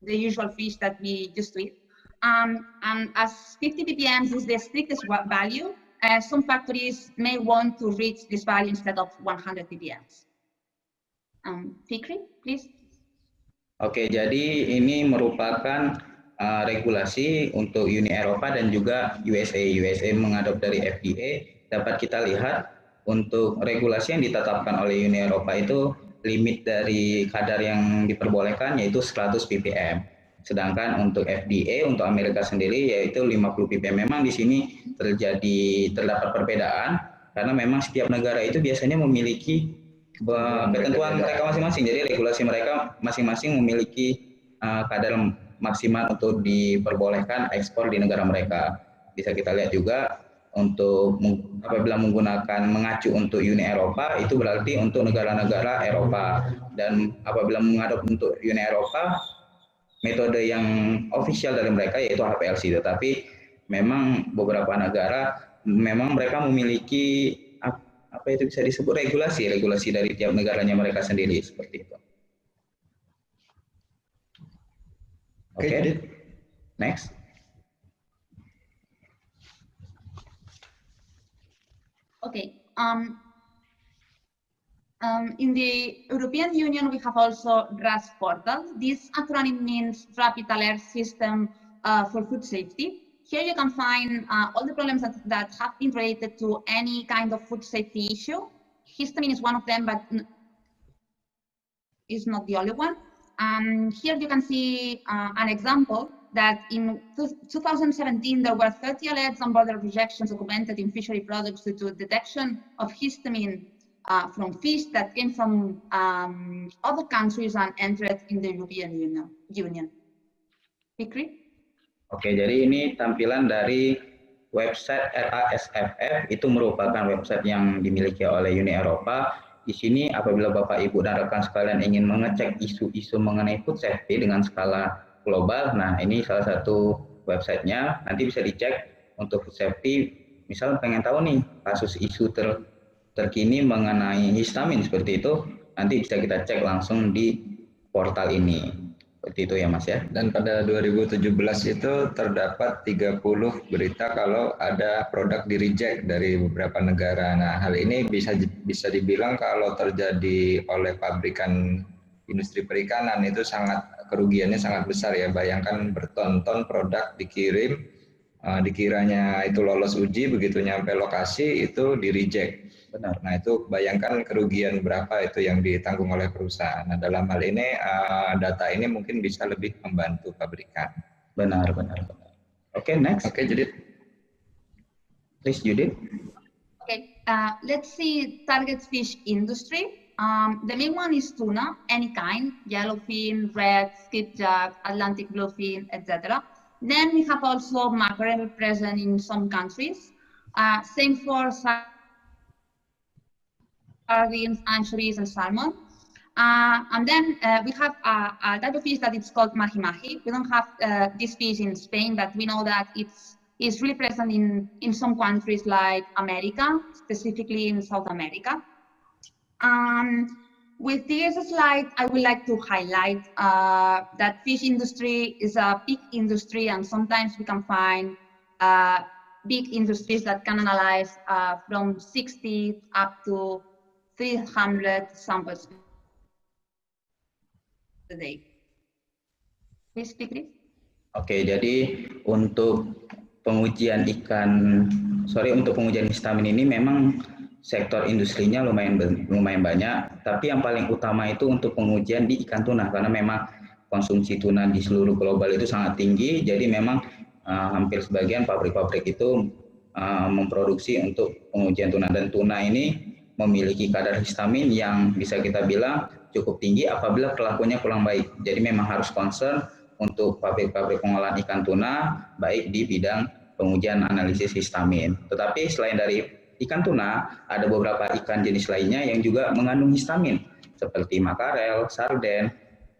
the usual fish that we used to eat. And as 50 ppm is the strictest value, some factories may want to reach this value instead of 100 ppm. Fikri, please. Oke, jadi ini merupakan regulasi untuk Uni Eropa dan juga USA. USA mengadop dari FDA. Dapat kita lihat untuk regulasi yang ditetapkan oleh Uni Eropa itu limit dari kadar yang diperbolehkan yaitu 100 ppm. Sedangkan untuk FDA untuk Amerika sendiri yaitu 50 ppm. Memang di sini terdapat perbedaan karena memang setiap negara itu biasanya memiliki ketentuan mereka masing-masing. Jadi regulasi mereka masing-masing memiliki kadar maksimal untuk diperbolehkan ekspor di negara mereka. Bisa kita lihat juga untuk apabila menggunakan mengacu untuk Uni Eropa itu berarti untuk negara-negara Eropa, dan apabila mengadop untuk Uni Eropa metode yang official dari mereka yaitu HPLC, tetapi memang beberapa negara memang mereka memiliki apa itu bisa disebut regulasi dari tiap negaranya mereka sendiri seperti itu. Oke. Next. Okay. In the European Union, we have also RAS portal. This acronym means Rapid Alert System for Food Safety. Here you can find all the problems that have been related to any kind of food safety issue. Histamine is one of them, but is not the only one. Here you can see an example that in 2017, there were 30 alerts on border rejections documented in fishery products due to detection of histamine from fish that came from other countries and entered in the European Union. Fikri? Oke, jadi ini tampilan dari website RASFF, itu merupakan website yang dimiliki oleh Uni Eropa. Di sini apabila Bapak Ibu dan rekan sekalian ingin mengecek isu-isu mengenai food safety dengan skala global, nah ini salah satu websitenya, nanti bisa dicek untuk food safety. Misal pengen tahu nih kasus isu terkini mengenai histamin seperti itu, nanti bisa kita cek langsung di portal ini. Seperti itu ya Mas ya. Dan pada 2017 itu terdapat 30 berita kalau ada produk di reject dari beberapa negara. Nah, hal ini bisa dibilang kalau terjadi oleh pabrikan industri perikanan itu kerugiannya sangat besar ya. Bayangkan berton-ton produk dikirim, dikiranya itu lolos uji, begitu nyampe lokasi itu di reject. Benar. Nah, itu bayangkan kerugian berapa itu yang ditanggung oleh perusahaan. Nah, dalam hal ini data ini mungkin bisa lebih membantu pabrikan. Benar. Oke, next. Oke, Judith. Please, Judith. Okay, let's see target fish industry. The main one is tuna, any kind, yellowfin, red, skipjack, Atlantic bluefin, etc. Then we have also mackerel present in some countries. Same for sardines, anchovies, and salmon. And then we have a type of fish that it's called mahi-mahi. We don't have this fish in Spain, but we know that it's really present in some countries like America, specifically in South America. With this slide, I would like to highlight that fish industry is a big industry, and sometimes we can find big industries that can analyze from 60 up to 300 samples a day. Please speak, please. Oke, jadi untuk pengujian histamin ini memang sektor industrinya lumayan banyak, tapi yang paling utama itu untuk pengujian di ikan tuna, karena memang konsumsi tuna di seluruh global itu sangat tinggi, jadi memang hampir sebagian pabrik-pabrik itu memproduksi untuk pengujian tuna, dan tuna ini memiliki kadar histamin yang bisa kita bilang cukup tinggi apabila perlakuannya kurang baik. Jadi memang harus concern untuk pabrik-pabrik pengolahan ikan tuna baik di bidang pengujian analisis histamin. Tetapi selain dari ikan tuna, ada beberapa ikan jenis lainnya yang juga mengandung histamin, seperti makarel, sarden,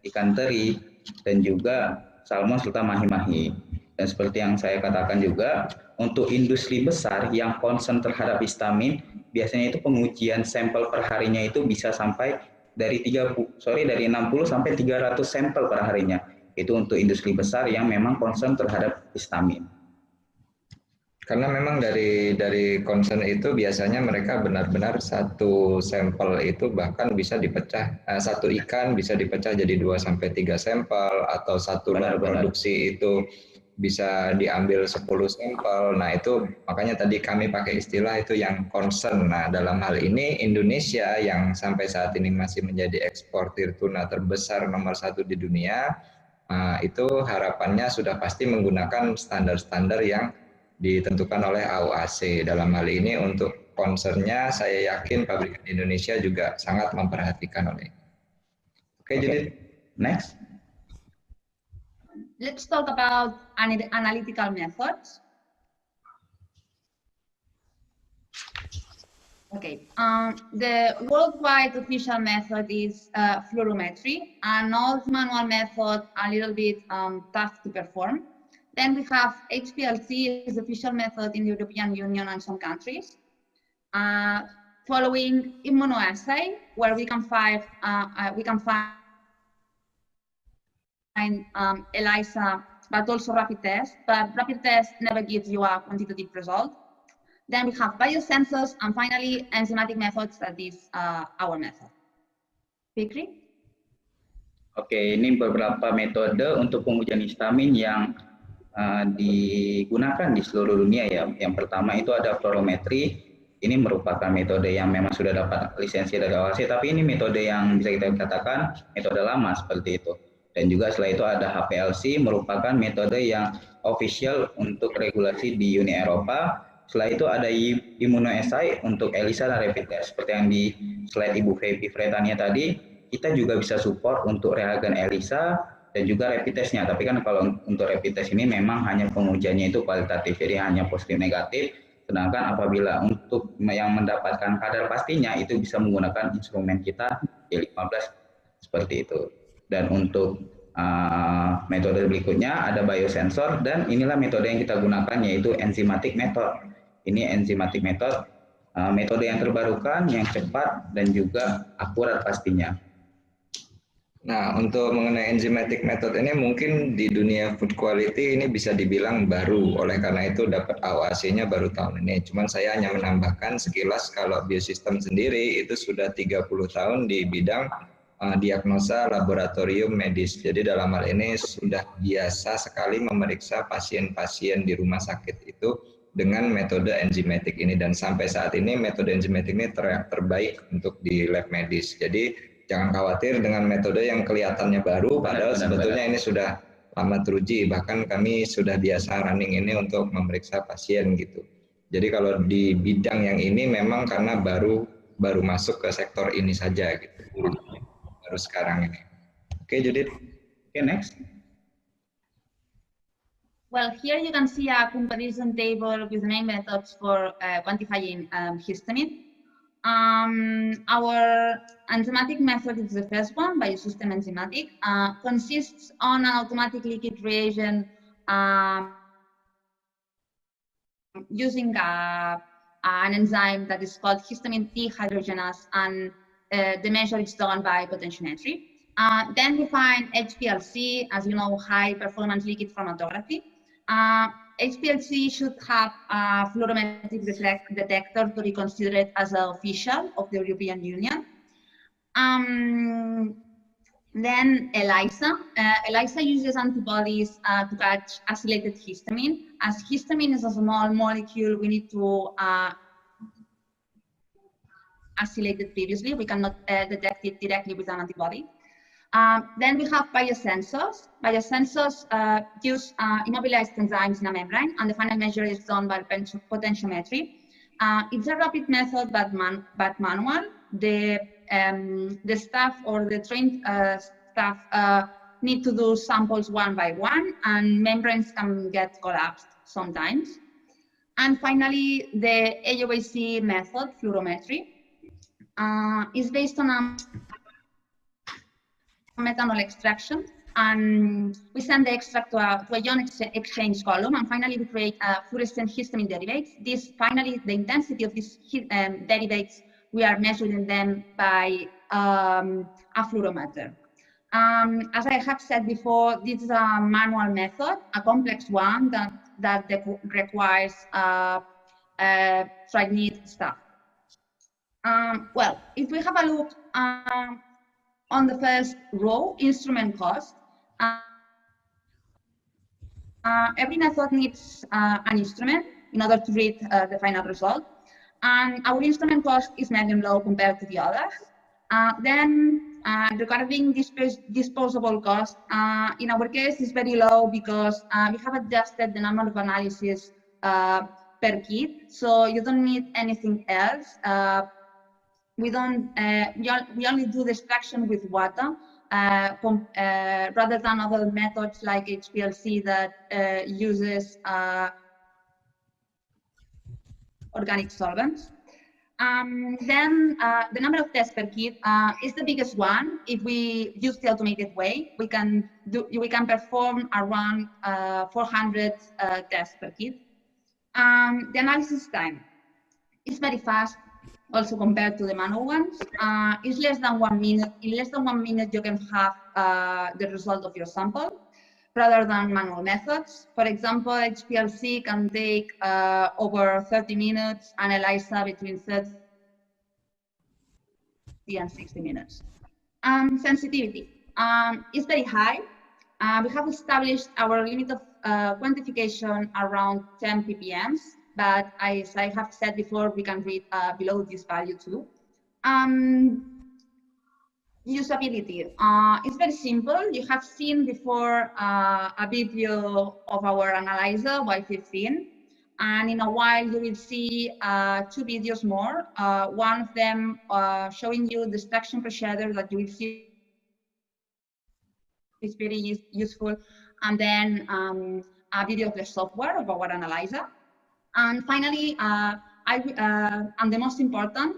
ikan teri, dan juga salmon serta mahi-mahi. Dan seperti yang saya katakan juga, untuk industri besar yang concern terhadap histamin, biasanya itu pengujian sampel per harinya itu bisa sampai dari 60 sampai 300 sampel per harinya. Itu untuk industri besar yang memang concern terhadap histamin. Karena memang dari concern itu biasanya mereka benar-benar satu sampel itu bahkan bisa dipecah, satu ikan bisa dipecah jadi 2 sampai 3 sampel, atau satu produksi itu bisa diambil 10 sampel. Nah itu makanya tadi kami pakai istilah itu yang concern. Nah dalam hal ini Indonesia yang sampai saat ini masih menjadi eksportir tuna terbesar nomor 1 di dunia, itu harapannya sudah pasti menggunakan standar-standar yang ditentukan oleh AOAC. Dalam hal ini untuk concernnya saya yakin pabrikan Indonesia juga sangat memperhatikan oleh. Oke, jadi next. Let's talk about analytical methods. Okay, the worldwide official method is fluorometry, an old manual method, a little bit tough to perform. Then we have HPLC is the official method in the European Union and some countries. Following immunoassay, where we can find ELISA, but also rapid test. But rapid test never gives you a quantitative result. Then we have biosensors, and finally enzymatic methods. That is our method. Fikri? Oke, ini beberapa metode untuk pengujian histamin yang digunakan di seluruh dunia ya. Yang pertama itu ada fluorometri. Ini merupakan metode yang memang sudah dapat lisensi dari AOAC, tapi ini metode yang bisa kita katakan metode lama seperti itu. Dan juga setelah itu ada HPLC, merupakan metode yang official untuk regulasi di Uni Eropa. Setelah itu ada immunoassay untuk ELISA dan rapid test. Seperti yang di slide Ibu Feby Fretania tadi, kita juga bisa support untuk reagen ELISA dan juga rapid testnya. Tapi kan kalau untuk rapid test ini memang hanya pengujiannya itu kualitatif, jadi hanya positif negatif. Sedangkan apabila untuk yang mendapatkan kadar pastinya itu bisa menggunakan instrumen kita Y15 seperti itu. Dan untuk metode berikutnya ada biosensor, dan inilah metode yang kita gunakan yaitu enzymatic method. Ini enzymatic method, metode yang terbarukan, yang cepat dan juga akurat pastinya. Nah, untuk mengenai enzymatic method ini mungkin di dunia food quality ini bisa dibilang baru, oleh karena itu dapat AOAC-nya baru tahun ini. Cuman saya hanya menambahkan sekilas kalau biosistem sendiri itu sudah 30 tahun di bidang diagnosa laboratorium medis. Jadi dalam hal ini sudah biasa sekali memeriksa pasien-pasien di rumah sakit itu dengan metode enzymatic ini, dan sampai saat ini metode enzymatic ini terbaik untuk di lab medis. Jadi jangan khawatir dengan metode yang kelihatannya baru, padahal sebetulnya ini sudah lama teruji. Bahkan kami sudah biasa running ini untuk memeriksa pasien gitu. Jadi kalau di bidang yang ini memang karena baru masuk ke sektor ini saja gitu. Baru sekarang ini. Oke, Judith. Oke, next. Well, here you can see a comparison table with the main methods for quantifying histamine. Our enzymatic method is the first one, biosystem enzymatic, consists on an automatic liquid reagent using an enzyme that is called histamine dehydrogenase, and the measure is done by potentiometry. Then we find HPLC, as you know, high performance liquid chromatography. HPLC should have a fluorometric detector to be considered as an official of the European Union. Then ELISA. ELISA uses antibodies to catch acylated histamine. As histamine is a small molecule, we need to acylate it previously. We cannot detect it directly with an antibody. Then we have biosensors. Biosensors use immobilized enzymes in a membrane, and the final measure is done by potentiometry. It's a rapid method, but manual. The staff or the trained staff need to do samples one by one, and membranes can get collapsed sometimes. And finally, the AOAC method, fluorometry, is based on a methanol extraction, and we send the extract to a ion exchange column, and finally we create fluorescent histamine derivatives. Finally, the intensity of these derivatives, we are measuring them by a fluorometer. As I have said before, this is a manual method, a complex one that requires tried stuff. Well, if we have a look on the first row, instrument cost, every method needs an instrument in order to read the final result. And our instrument cost is medium low compared to the others. Regarding disposable cost, in our case, is very low because we have adjusted the number of analyses per kit, so you don't need anything else. We only do the extraction with water rather than other methods like HPLC that uses organic solvents. The number of tests per kit is the biggest one. If we use the automated way, we can perform around 400 tests per kit. The analysis time is very fast, also compared to the manual ones. It's less than 1 minute. In less than 1 minute, you can have the result of your sample, rather than manual methods. For example, HPLC can take over 30 minutes, and ELISA between 30 and 60 minutes. Sensitivity is very high. We have established our limit of quantification around 10 ppm, but as I have said before, we can read below this value too. Usability is very simple. You have seen before a video of our analyzer, Y15, and in a while you will see 2 videos more. One of them showing you the extraction procedure that you will see is very useful, and then a video of the software of our analyzer. And finally, and the most important,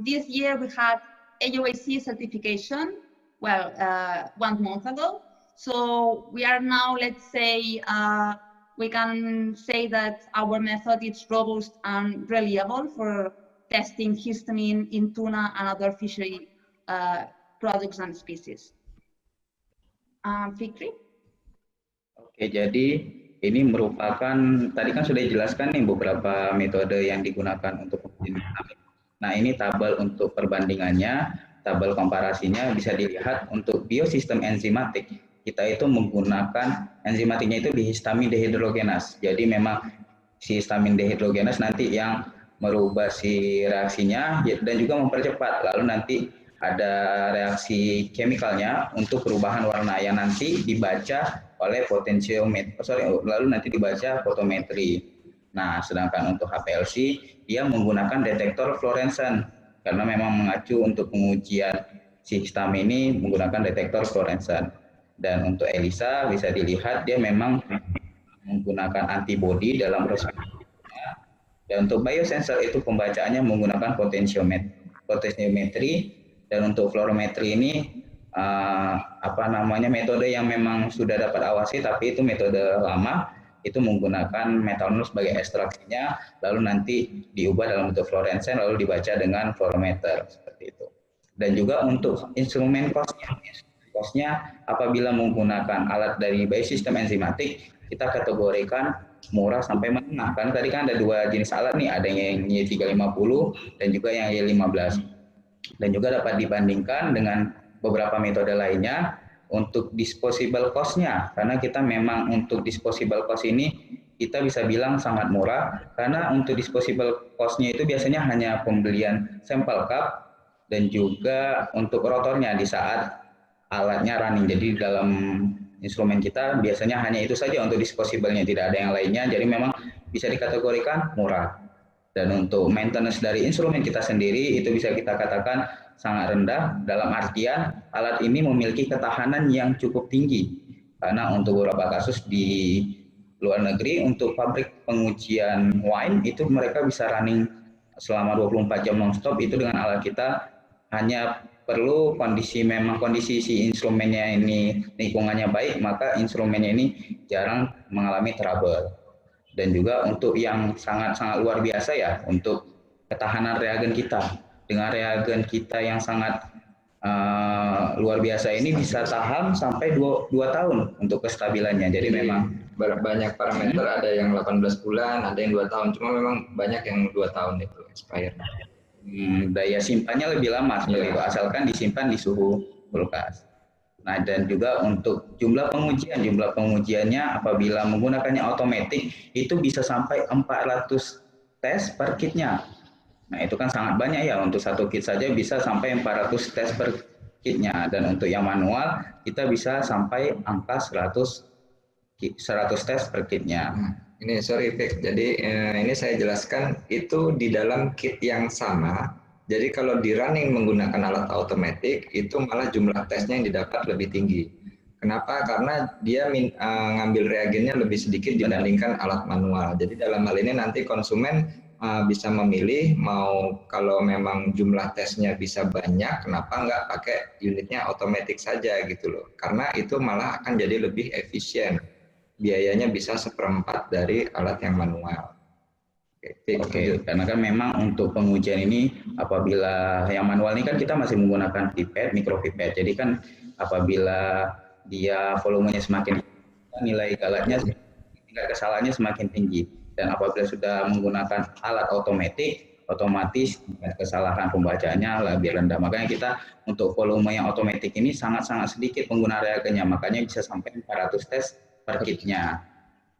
this year we had AOAC certification, well, 1 month ago. So we are now, let's say, we can say that our method is robust and reliable for testing histamine in tuna and other fishery products and species. Fikri? Oke, jadi ini merupakan, tadi kan sudah dijelaskan nih beberapa metode yang digunakan untuk pengujian histamine. Nah, ini tabel untuk perbandingannya, tabel komparasinya bisa dilihat untuk biosistem enzimatik. Kita itu menggunakan enzimatiknya itu di histamin dehidrogenas. Jadi memang si histamin dehidrogenas nanti yang merubah si reaksinya dan juga mempercepat. Lalu nanti ada reaksi chemicalnya untuk perubahan warna yang nanti dibaca oleh lalu nanti dibaca fotometri. Nah, sedangkan untuk HPLC dia menggunakan detektor fluoresan karena memang mengacu untuk pengujian si histamin ini menggunakan detektor fluoresan. Dan untuk ELISA bisa dilihat dia memang menggunakan antibodi dalam responnya. Dan untuk biosensor itu pembacaannya menggunakan potensiometri, dan untuk fluorometri ini metode yang memang sudah dapat awasi, tapi itu metode lama, itu menggunakan metanol sebagai ekstraksinya, lalu nanti diubah dalam bentuk fluorescen lalu dibaca dengan fluorometer seperti itu. Dan juga untuk instrumen kosnya apabila menggunakan alat dari biosistem enzimatik, kita kategorikan murah sampai menengah. Karena tadi kan ada 2 jenis alat nih, ada yang Y350 dan juga yang Y15. Dan juga dapat dibandingkan dengan beberapa metode lainnya untuk disposable cost-nya, karena kita memang untuk disposable cost ini kita bisa bilang sangat murah, karena untuk disposable cost-nya itu biasanya hanya pembelian sampel cup dan juga untuk rotornya di saat alatnya running. Jadi dalam instrumen kita biasanya hanya itu saja untuk disposable-nya, tidak ada yang lainnya, jadi memang bisa dikategorikan murah. Dan untuk maintenance dari instrumen kita sendiri itu bisa kita katakan sangat rendah, dalam artian alat ini memiliki ketahanan yang cukup tinggi, karena untuk beberapa kasus di luar negeri untuk pabrik pengujian wine itu mereka bisa running selama 24 jam non-stop itu dengan alat kita. Hanya perlu kondisi si instrumennya ini lingkungannya baik, maka instrumennya ini jarang mengalami trouble. Dan juga untuk yang sangat-sangat luar biasa ya, untuk ketahanan reagen kita. Dengan reagen kita yang sangat luar biasa ini bisa tahan sampai 2 tahun untuk kestabilannya. Jadi memang banyak parameter, ada yang 18 bulan, ada yang 2 tahun. Cuma memang banyak yang 2 tahun itu expire. Daya simpannya lebih lama seperti itu, asalkan disimpan di suhu kulkas. Nah, dan juga untuk jumlah pengujiannya apabila menggunakannya otomatis itu bisa sampai 400 tes per kitnya. Nah, itu kan sangat banyak ya, untuk satu kit saja bisa sampai 400 tes per kitnya. Dan untuk yang manual, kita bisa sampai angka 100 tes per kitnya. Ini sorry Vic, jadi ini saya jelaskan itu di dalam kit yang sama. Jadi kalau di running menggunakan alat otomatis, itu malah jumlah tesnya yang didapat lebih tinggi. Kenapa? Karena dia ngambil reagennya lebih sedikit dibandingkan alat manual. Jadi dalam hal ini nanti konsumen bisa memilih mau kalau memang jumlah tesnya bisa banyak, kenapa nggak pakai unitnya otomatis saja gitu loh. Karena itu malah akan jadi lebih efisien. Biayanya bisa 1/4 dari alat yang manual. Oke, karena kan memang untuk pengujian ini apabila yang manual ini kan kita masih menggunakan pipet, mikropipet. Jadi kan apabila dia volumenya semakin nilai galatnya, tingkat kesalahannya semakin tinggi. Dan apabila sudah menggunakan alat otomatis kesalahan pembacaannya lebih rendah. Makanya kita untuk volume yang otomatis ini sangat-sangat sedikit pengguna reagennya, makanya bisa sampai 400 tes per kitnya.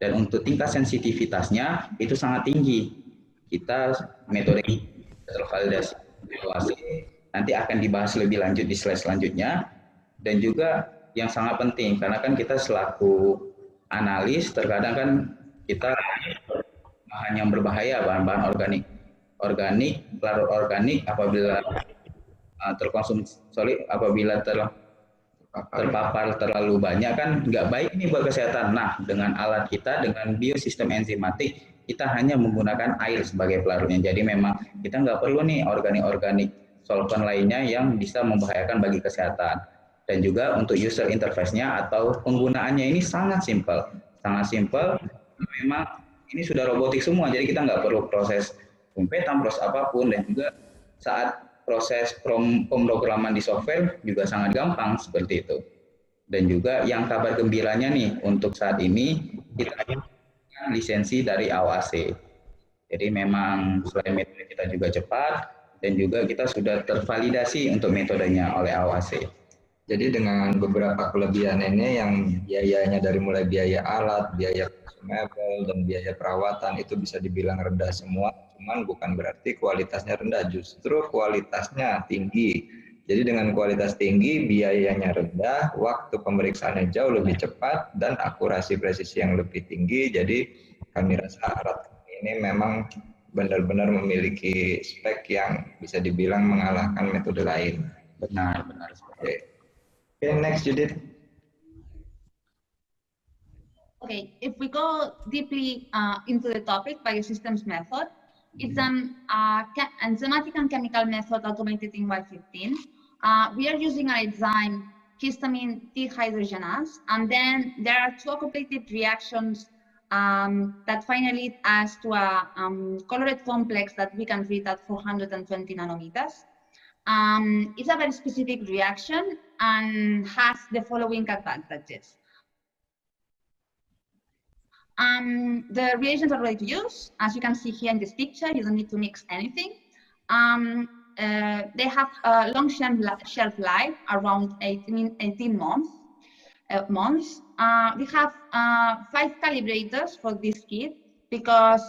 Dan untuk tingkat sensitivitasnya itu sangat tinggi. Kita metode tervalidasi evaluasi nanti akan dibahas lebih lanjut di slide selanjutnya. Dan juga yang sangat penting, karena kan kita selaku analis terkadang kan kita bahan yang berbahaya, bahan-bahan organik, larut organik apabila terkonsumsi apabila terpapar terlalu banyak kan nggak baik nih buat kesehatan. Nah, dengan alat kita, dengan biosistem enzimatik, kita hanya menggunakan air sebagai pelarutnya. Jadi memang kita nggak perlu nih organik solvent lainnya yang bisa membahayakan bagi kesehatan. Dan juga untuk user interface-nya atau penggunaannya ini sangat simpel. Memang ini sudah robotik semua, jadi kita nggak perlu proses pempetan, proses apapun, dan juga saat proses pemrograman di software juga sangat gampang seperti itu. Dan juga yang kabar gembiranya nih, untuk saat ini kita punya lisensi dari AOAC. Jadi memang selain metode kita juga cepat, dan juga kita sudah tervalidasi untuk metodenya oleh AOAC. Jadi dengan beberapa kelebihan ini yang biayanya dari mulai biaya alat, biaya consumable, dan biaya perawatan itu bisa dibilang rendah semua. Cuman bukan berarti kualitasnya rendah, justru kualitasnya tinggi. Jadi dengan kualitas tinggi, biayanya rendah, waktu pemeriksaannya jauh lebih cepat, dan akurasi presisi yang lebih tinggi. Jadi kami rasa alat ini memang benar-benar memiliki spek yang bisa dibilang mengalahkan metode lain. Benar. Okay, next Judith. Okay, if we go deeply into the topic, biosystems method, it's an enzymatic and chemical method automated in Y15. We are using an enzyme, histamine dehydrogenase, and then there are 2 completed reactions that finally lead us to a colored complex that we can read at 420 nanometers. It's a very specific reaction and has the following advantages. The reagents are ready to use. As you can see here in this picture, you don't need to mix anything. They have a long shelf life, around 18 months. We have 5 calibrators for this kit because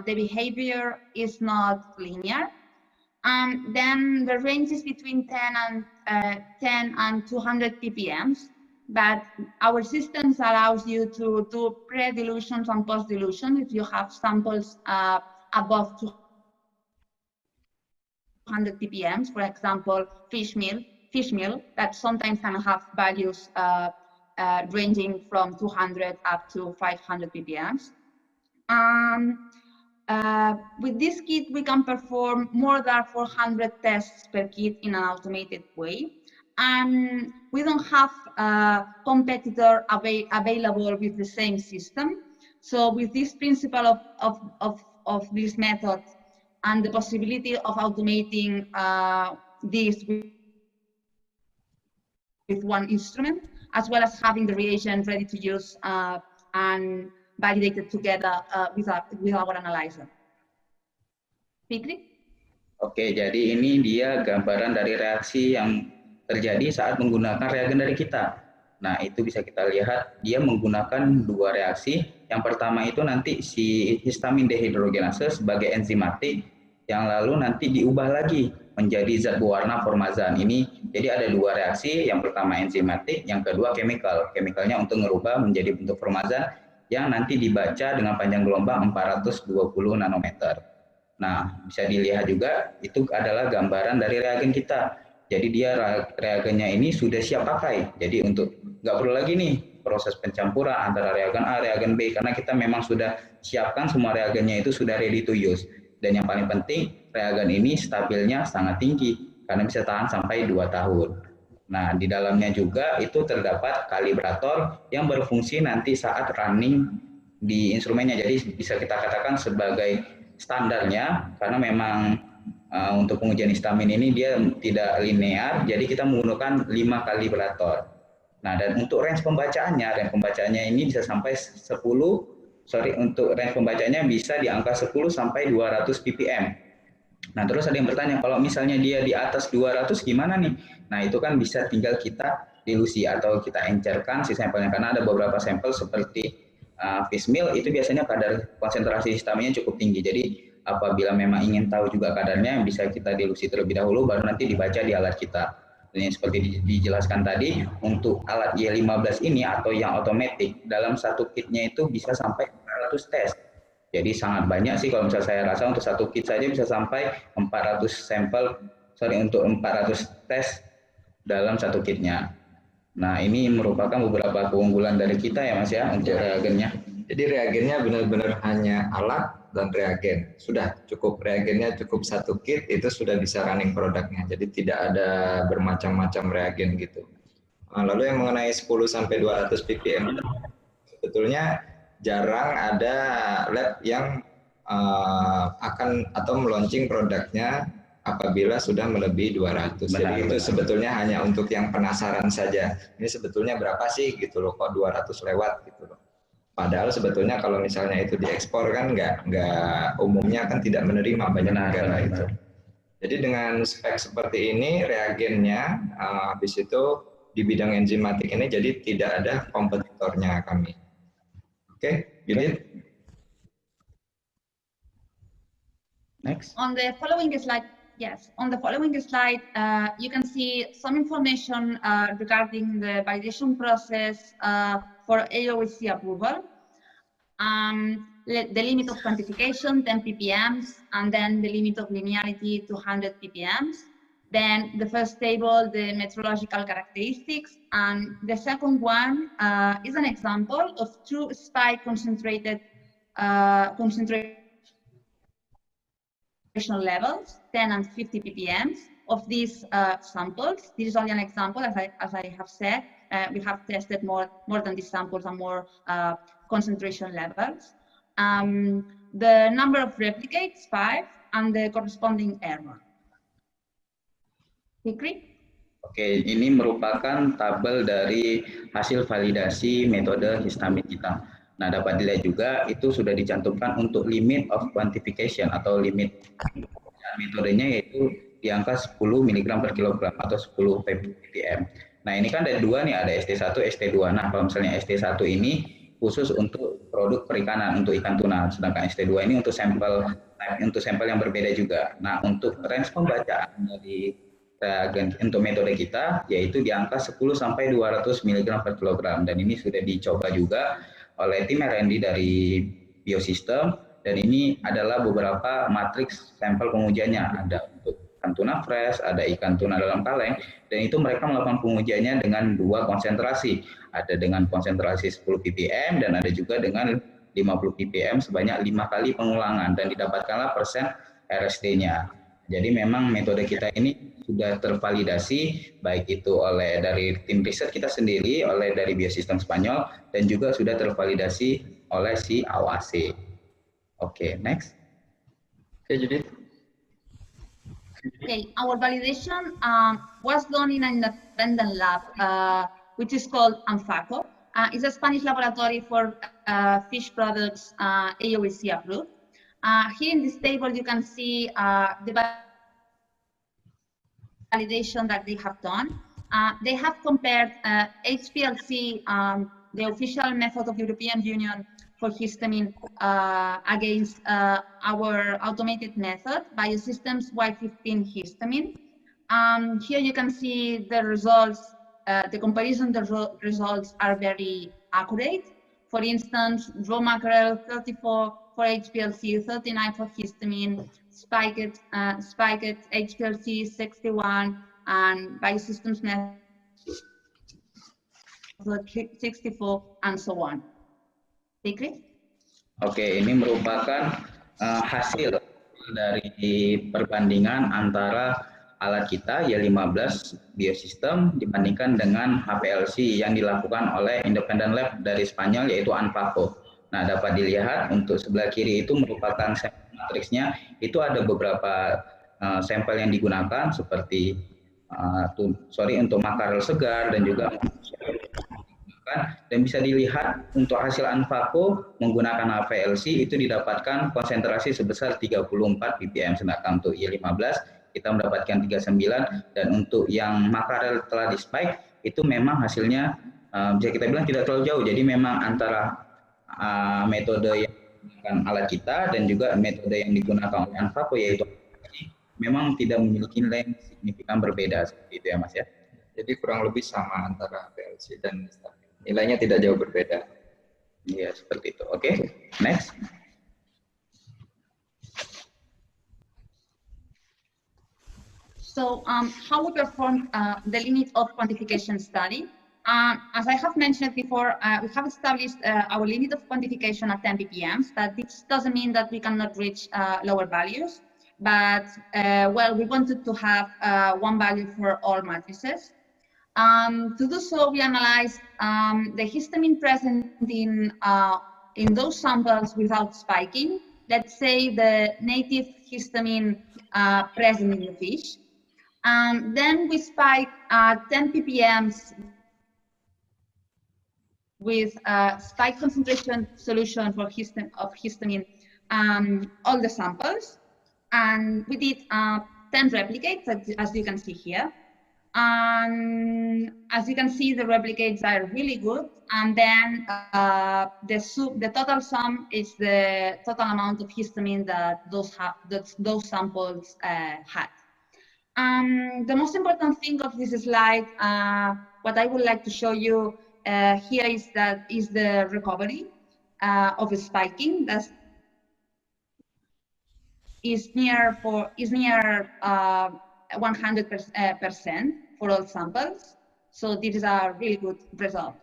the behavior is not linear. Then the range is between 10 and 200 ppms. But our systems allows you to do pre-dilutions and post-dilution if you have samples above 200 ppms. For example, fish meal that sometimes can have values ranging from 200 up to 500 ppms. With this kit, we can perform more than 400 tests per kit in an automated way. And we don't have a competitor available with the same system. So with this principle of this method and the possibility of automating this with one instrument, as well as having the reagent ready to use and validated together with our analyzer. Fikri? Oke, jadi ini dia gambaran dari reaksi yang terjadi saat menggunakan reagen dari kita. Nah, itu bisa kita lihat dia menggunakan dua reaksi. Yang pertama itu nanti si histamin dehidrogenase sebagai enzimatik, yang lalu nanti diubah lagi menjadi zat berwarna formazan. Ini jadi ada dua reaksi, yang pertama enzimatik, yang kedua chemical. Chemicalnya untuk merubah menjadi bentuk formazan yang nanti dibaca dengan panjang gelombang 420 nanometer. Nah, bisa dilihat juga itu adalah gambaran dari reagen kita. Jadi dia reagennya ini sudah siap pakai. Jadi untuk nggak perlu lagi nih proses pencampuran antara reagen A, reagen B, karena kita memang sudah siapkan semua reagennya itu sudah ready to use. Dan yang paling penting, reagen ini stabilnya sangat tinggi karena bisa tahan sampai 2 tahun. Nah, di dalamnya juga itu terdapat kalibrator yang berfungsi nanti saat running di instrumennya. Jadi bisa kita katakan sebagai standarnya, karena memang untuk pengujian histamin ini dia tidak linear, jadi kita menggunakan 5 kalibrator. Nah, dan untuk range pembacaannya ini bisa sampai 10, untuk range pembacanya bisa di angka 10 sampai 200 ppm. Nah, terus ada yang bertanya, kalau misalnya dia di atas 200 gimana nih? Nah, itu kan bisa tinggal kita dilusi atau kita encerkan si sampelnya, karena ada beberapa sampel seperti fish meal itu biasanya kadar konsentrasi histaminnya cukup tinggi. Jadi apabila memang ingin tahu juga kadarnya, bisa kita dilusi terlebih dahulu, baru nanti dibaca di alat kita. Dan seperti dijelaskan tadi, untuk alat Y15 ini atau yang otomatis, dalam satu kitnya itu bisa sampai 400 tes. Jadi sangat banyak sih kalau misalnya saya rasa untuk satu kit saja bisa sampai 400 tes dalam satu kitnya. Nah, ini merupakan beberapa keunggulan dari kita ya Mas ya untuk reagennya. Jadi reagennya benar-benar hanya alat dan reagen. Sudah cukup reagennya, cukup satu kit itu sudah bisa running produknya. Jadi tidak ada bermacam-macam reagen gitu. Lalu yang mengenai 10 sampai 200 ppm sebetulnya jarang ada lab yang akan atau meluncing produknya apabila sudah melebihi 200. Jadi itu sebetulnya hanya untuk yang penasaran saja. Ini sebetulnya berapa sih gitu loh, kok 200 lewat gitu loh. Padahal sebetulnya kalau misalnya itu diekspor kan nggak umumnya kan tidak menerima banyak negara itu. Jadi dengan spek seperti ini reagennya habis itu di bidang enzimatik ini jadi tidak ada kompetitornya kami. Oke, Judith. Next. On the following slide, you can see some information regarding the validation process for AOC approval. The limit of quantification, 10 ppm, and then the limit of linearity, 200 ppm. Then the first table, the metrological characteristics, and the second one is an example of two spike concentration levels, 10 and 50 ppm of these samples. This is only an example, as I have said. We have tested more than these samples and more concentration levels. The number of replicates, 5, and the corresponding error. Fikri? Oke, ini merupakan tabel dari hasil validasi metode histamin kita. Nah, dapat dilihat juga itu sudah dicantumkan untuk limit of quantification atau limit metodenya yaitu di angka 10 mg per kilogram atau 10 ppm. Nah, ini kan ada dua nih, ada ST1, ST2. Nah, kalau misalnya ST1 ini khusus untuk produk perikanan, untuk ikan tuna, sedangkan ST2 ini untuk sampel yang berbeda juga. Nah, untuk range pembacaan dari untuk metode kita yaitu di angka 10 sampai 200 mg per kilogram, dan ini sudah dicoba juga oleh tim R&D dari Biosystem, dan ini adalah beberapa matriks sampel pengujiannya. Ada untuk ikan tuna fresh, ada ikan tuna dalam kaleng, dan itu mereka melakukan pengujiannya dengan 2 konsentrasi. Ada dengan konsentrasi 10 ppm dan ada juga dengan 50 ppm sebanyak 5 kali pengulangan dan didapatkanlah persen RSD-nya. Jadi memang metode kita ini sudah tervalidasi baik itu oleh dari tim riset kita sendiri, oleh dari Biosistem Spanyol dan juga sudah tervalidasi oleh si AOAC. Oke, next. Oke, Judith. Okay, our validation was done in an independent lab, which is called ANFACO. It's a Spanish laboratory for fish products AOAC approved. Here in this table, you can see the validation that they have done. They have compared HPLC, the official method of European Union for histamine, against our automated method, Biosystems Y15 histamine. Here you can see the results, the comparison results are very accurate. For instance, raw mackerel 34 for HPLC, 39 for histamine, spiked HPLC 61, and Biosystems method 64, and so on. Fikri? Oke, ini merupakan hasil dari perbandingan antara alat kita Y15 Biosistem dibandingkan dengan HPLC yang dilakukan oleh independent lab dari Spanyol yaitu ANFACO. Nah, dapat dilihat untuk sebelah kiri itu merupakan sampel matriksnya, itu ada beberapa sampel yang digunakan seperti untuk makarel segar dan juga dan bisa dilihat untuk hasil ANFACO menggunakan HPLC itu didapatkan konsentrasi sebesar 34 ppm, sedangkan untuk Y15 kita mendapatkan 39, dan untuk yang makarel telah di spike itu memang hasilnya bisa kita bilang tidak terlalu jauh. Jadi memang antara metode yang digunakan alat kita dan juga metode yang digunakan oleh ANFACO yaitu memang tidak memiliki nilai yang signifikan berbeda seperti itu ya Mas ya. Jadi kurang lebih sama antara HPLC dan nilainya tidak jauh berbeda. Iya, seperti itu. Oke, next. So how we perform the limit of quantification study? As I have mentioned before, we have established our limit of quantification at 10 ppm, but this doesn't mean that we cannot reach lower values. But, well, we wanted to have one value for all matrices. To do so, we analyzed the histamine present in those samples without spiking. Let's say the native histamine present in the fish. Then we spike 10 ppm with spike concentration solution for histamine all the samples. And we did 10 replicates, as you can see here. And as you can see, the replicates are really good. And then the total sum is the total amount of histamine that those samples had. The most important thing of this slide, what I would like to show you here is the recovery of spiking. That is near 100% for all samples. So this is a really good result.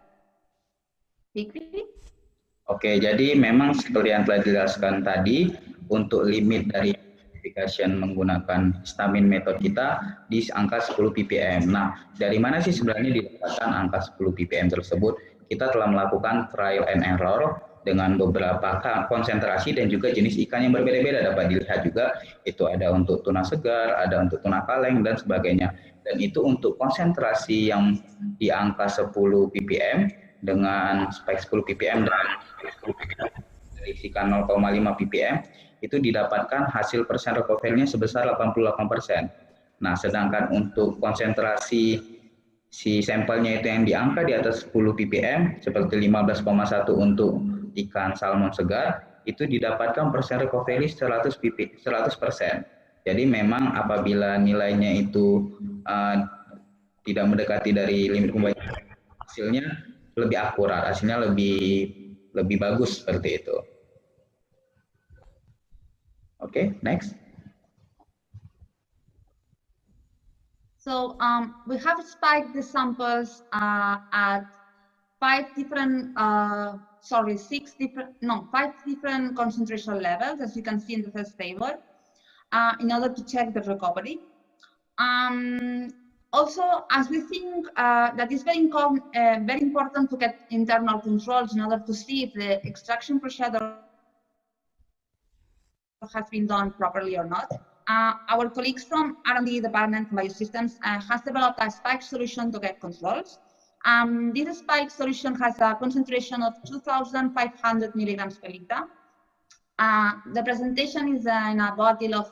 Oke, jadi memang seperti yang telah dijelaskan tadi, untuk limit dari quantification menggunakan histamine method kita di angka 10 ppm. Nah, dari mana sih sebenarnya didapatkan angka 10 ppm tersebut? Kita telah melakukan trial and error dengan beberapa konsentrasi dan juga jenis ikan yang berbeda-beda. Dapat dilihat juga itu ada untuk tuna segar, ada untuk tuna kaleng dan sebagainya. Dan itu untuk konsentrasi yang di angka 10 ppm dengan spike 10 ppm dan dari ikan 0,5 ppm itu didapatkan hasil persen recovery-nya sebesar 88%. Nah, sedangkan untuk konsentrasi si sampelnya itu yang di angka di atas 10 ppm seperti 15,1 untuk ikan salmon segar itu didapatkan persen recovery 100%. Jadi memang apabila nilainya itu tidak mendekati dari limit pembayaran, hasilnya lebih akurat, hasilnya lebih bagus seperti itu. Oke, next. So we have spiked the samples at 5 different concentration levels, as you can see in the first table, in order to check the recovery. Also, as we think that it's very important to get internal controls in order to see if the extraction procedure has been done properly or not. Our colleagues from R&D department Biosystems has developed a spike solution to get controls. This spike solution has a concentration of 2,500 milligrams per liter. The presentation is in a bottle of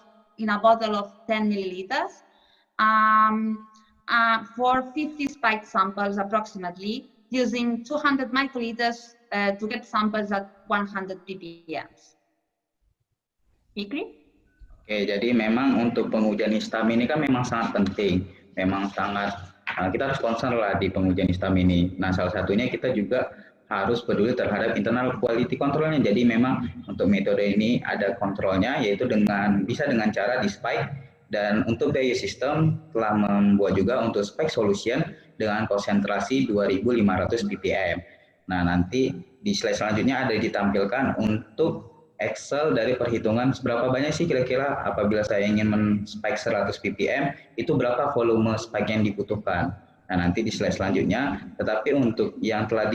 10 milliliters. For 50 spike samples approximately, using 200 microliters to get samples at 100 ppm. Fikri? Oke, jadi memang untuk pengujian histam ini kan memang sangat penting, memang sangat kita harus concern lah di pengujian histam ini. Nah, salah satunya kita juga harus peduli terhadap internal quality controlnya. Jadi memang untuk metode ini ada kontrolnya, yaitu bisa dengan cara di spike. Dan untuk Biosystem telah membuat juga untuk spike solution dengan konsentrasi 2.500 ppm. Nah, nanti di slide selanjutnya ada ditampilkan untuk Excel dari perhitungan seberapa banyak sih kira-kira apabila saya ingin men-spike 100 ppm, itu berapa volume spike yang dibutuhkan. Nah, nanti di slide selanjutnya, tetapi untuk yang telah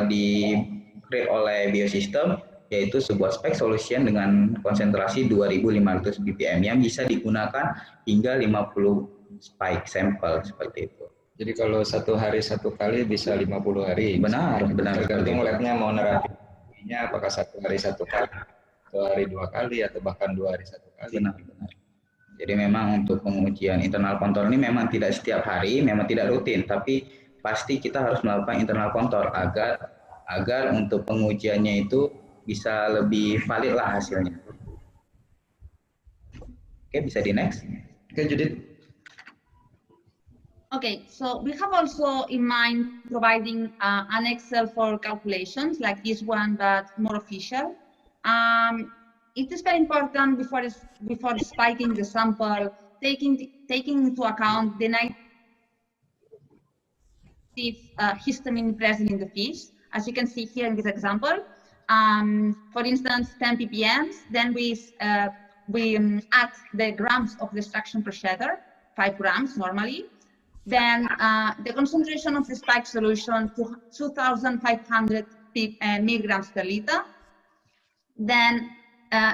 di-create oleh Biosystem, yaitu sebuah spike solution dengan konsentrasi 2.500 ppm yang bisa digunakan hingga 50 spike sampel seperti itu. Jadi kalau 1 hari 1 kali bisa 50 hari. Benar. Tergantung labnya mau nerapinnya apakah 1 hari 1 kali, 1 hari 2 kali, atau bahkan 2 hari 1 kali. Benar. Jadi memang untuk pengujian internal kontrol ini memang tidak setiap hari, memang tidak rutin, tapi pasti kita harus melakukan internal kontrol agar untuk pengujiannya itu bisa lebih valid lah hasilnya. Oke, bisa di next. Oke, Judith. Okay, so we have also in mind providing an Excel for calculations like this one, but more official. It is very important before spiking the sample, taking into account the negative histamine present in the fish, as you can see here in this example. For instance, 10 ppm, then we add the grams of the extraction procedure, 5 grams normally. Then the concentration of the spike solution to 2,500 milligrams per liter. Then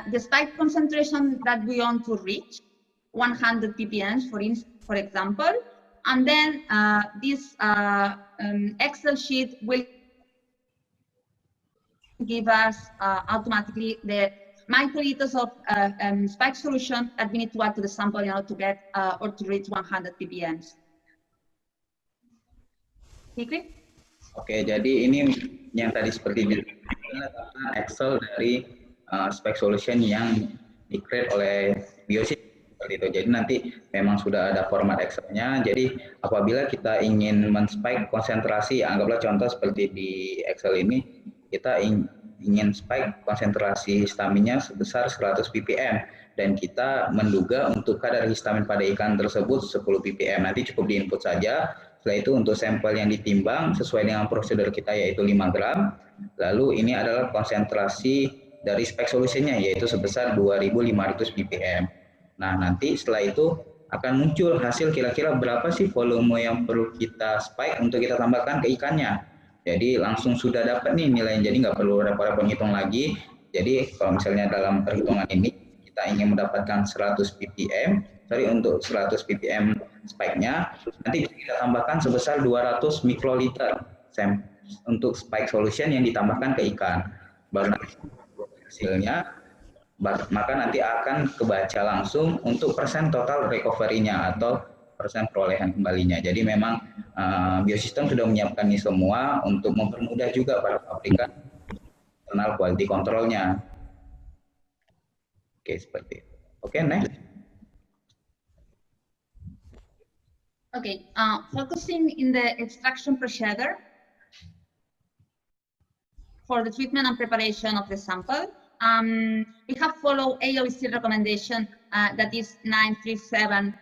the spike concentration that we want to reach, 100 ppm for example. And then this Excel sheet will give us automatically the microliters of spike solution that we need to add to the sample in order to get or to reach 100 ppm. Fikri? Oke, jadi ini yang tadi seperti Excel dari spike solution yang di-create oleh Biosystem seperti itu. Jadi nanti memang sudah ada format Excel-nya. Jadi apabila kita ingin men-spike konsentrasi, anggaplah contoh seperti di Excel ini, kita ingin spike konsentrasi histaminnya sebesar 100 ppm dan kita menduga untuk kadar histamin pada ikan tersebut 10 ppm. Nanti cukup di-input saja. Setelah itu untuk sampel yang ditimbang sesuai dengan prosedur kita yaitu 5 gram. Lalu ini adalah konsentrasi dari spike solutionnya yaitu sebesar 2.500 ppm. Nah, nanti setelah itu akan muncul hasil kira-kira berapa sih volume yang perlu kita spike untuk kita tambahkan ke ikannya. Jadi langsung sudah dapat nih nilainya, jadi nggak perlu repot-repot ngitung lagi. Jadi kalau misalnya dalam perhitungan ini kita ingin mendapatkan 100 ppm, untuk 100 ppm spike-nya, nanti kita tambahkan sebesar 200 mikroliter untuk spike solution yang ditambahkan ke ikan. Baru nanti hasilnya, maka nanti akan kebaca langsung untuk persen total recovery-nya atau persen perolehan kembalinya. Jadi memang Biosystem sudah menyiapkan ini semua untuk mempermudah juga para pabrikan internal quality control-nya. Oke, seperti itu. Oke, next. Okay, focusing in the extraction procedure for the treatment and preparation of the sample, we have followed AOEC recommendation that is 937.7.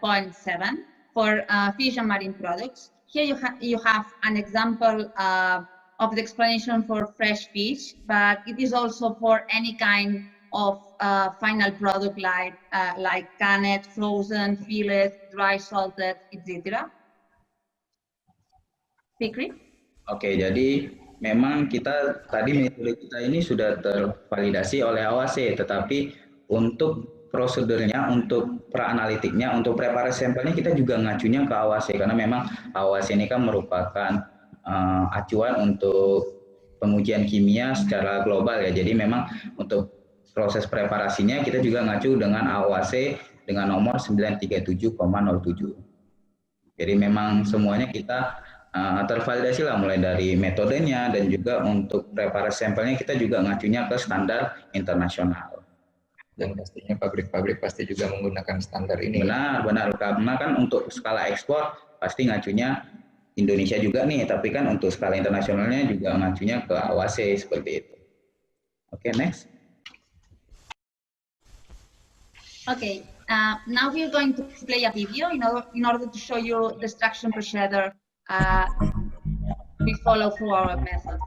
for fish and marine products. Here you have an example of the explanation for fresh fish, but it is also for any kind of final product like canned, frozen, fillet, dry salted, etc. Fikri? Oke, jadi memang kita tadi metode kita ini sudah tervalidasi oleh AOAC, tetapi untuk prosedurnya, untuk pra-analitiknya, untuk preparasi sampelnya kita juga ngacunya ke AOAC karena memang AOAC ini kan merupakan acuan untuk pengujian kimia secara global ya. Jadi memang untuk proses preparasinya kita juga ngacu dengan AOAC dengan nomor 937,07. Jadi memang semuanya kita tervalidasi lah, mulai dari metodenya dan juga untuk preparasi sampelnya kita juga ngacunya ke standar internasional. Dan pastinya pabrik-pabrik pasti juga menggunakan standar ini. Benar, karena kan untuk skala ekspor pasti ngacunya Indonesia juga nih, tapi kan untuk skala internasionalnya juga ngacunya ke AOAC seperti itu. Oke, next. Okay, now we're going to play a video in order to show you the extraction procedure we follow through our method.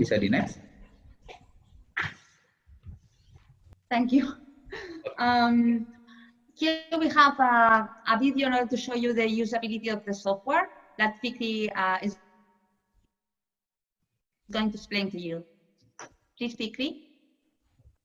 bisa di next. Thank you. Here we have a video in order to show you the usability of the software that Fikri is going to explain to you. Please, Fikri.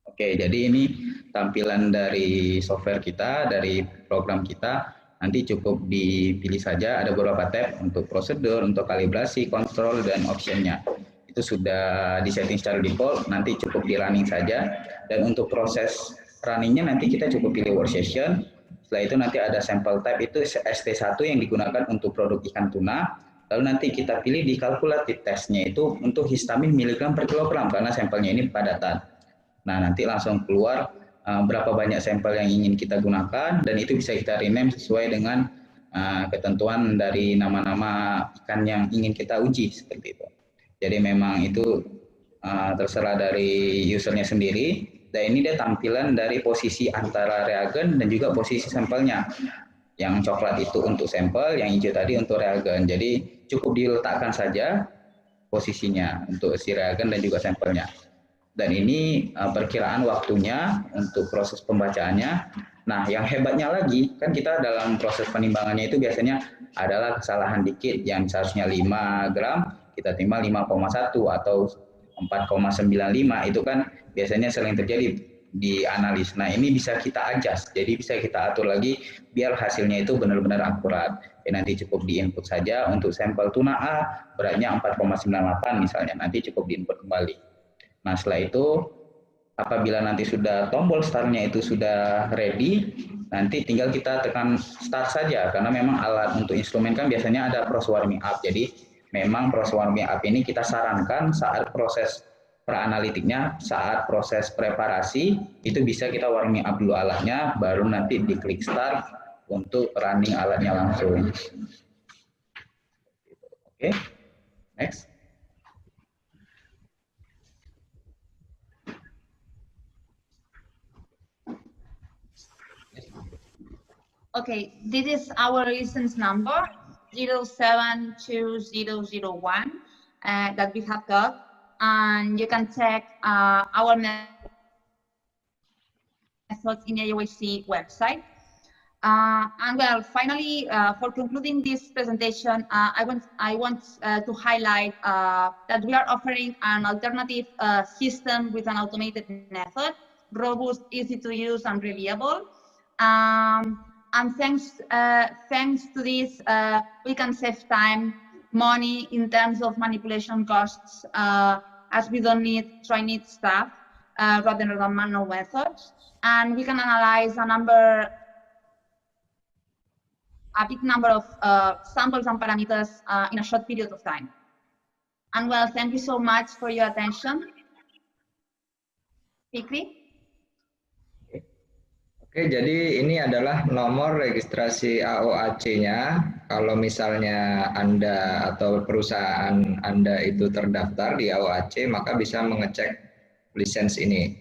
Oke, jadi ini tampilan dari software kita, dari program kita. Nanti cukup dipilih saja, ada beberapa tab untuk prosedur, untuk kalibrasi, kontrol, dan optionnya. Itu sudah disetting secara default, nanti cukup di running saja. Dan untuk proses runningnya nanti kita cukup pilih workstation. Setelah itu nanti ada sampel type, itu ST1 yang digunakan untuk produk ikan tuna. Lalu nanti kita pilih di calculated testnya itu untuk histamin miligram per kilogram, karena sampelnya ini padatan. Nah, nanti langsung keluar berapa banyak sampel yang ingin kita gunakan, dan itu bisa kita rename sesuai dengan ketentuan dari nama-nama ikan yang ingin kita uji, seperti itu. Jadi memang itu terserah dari usernya sendiri, dan ini dia tampilan dari posisi antara reagen dan juga posisi sampelnya. Yang coklat itu untuk sampel, yang hijau tadi untuk reagen. Jadi cukup diletakkan saja posisinya untuk si reagen dan juga sampelnya. Dan ini perkiraan waktunya untuk proses pembacaannya. Nah, yang hebatnya lagi, kan kita dalam proses penimbangannya itu biasanya adalah kesalahan dikit, yang seharusnya 5 gram, kita timbang 5,1 atau 4,95, itu kan biasanya sering terjadi di analis. Nah, ini bisa kita adjust, jadi bisa kita atur lagi biar hasilnya itu benar-benar akurat. Nanti cukup di input saja untuk sampel tuna A, beratnya 4,98 misalnya, nanti cukup di input kembali. Nah, setelah itu apabila nanti sudah tombol start-nya itu sudah ready, nanti tinggal kita tekan start saja, karena memang alat untuk instrumen kan biasanya ada proses warming up. Jadi memang proses warming up ini kita sarankan saat proses pra-analitiknya, saat proses preparasi itu bisa kita warming up dulu alatnya, baru nanti diklik start untuk running alatnya langsung. Oke, next. Okay, this is our license number 072001 that we have got, and you can check our methods in the AOHC website. And well, finally, for concluding this presentation, I want to highlight that we are offering an alternative system with an automated method, robust, easy to use, and reliable. And thanks to this, we can save time, money in terms of manipulation costs, as we don't need trained staff rather than manual methods. And we can analyze a big number of samples and parameters in a short period of time. And well, thank you so much for your attention. Fikri? Oke, jadi ini adalah nomor registrasi AOAC-nya. Kalau misalnya Anda atau perusahaan Anda itu terdaftar di AOAC, maka bisa mengecek lisensi ini.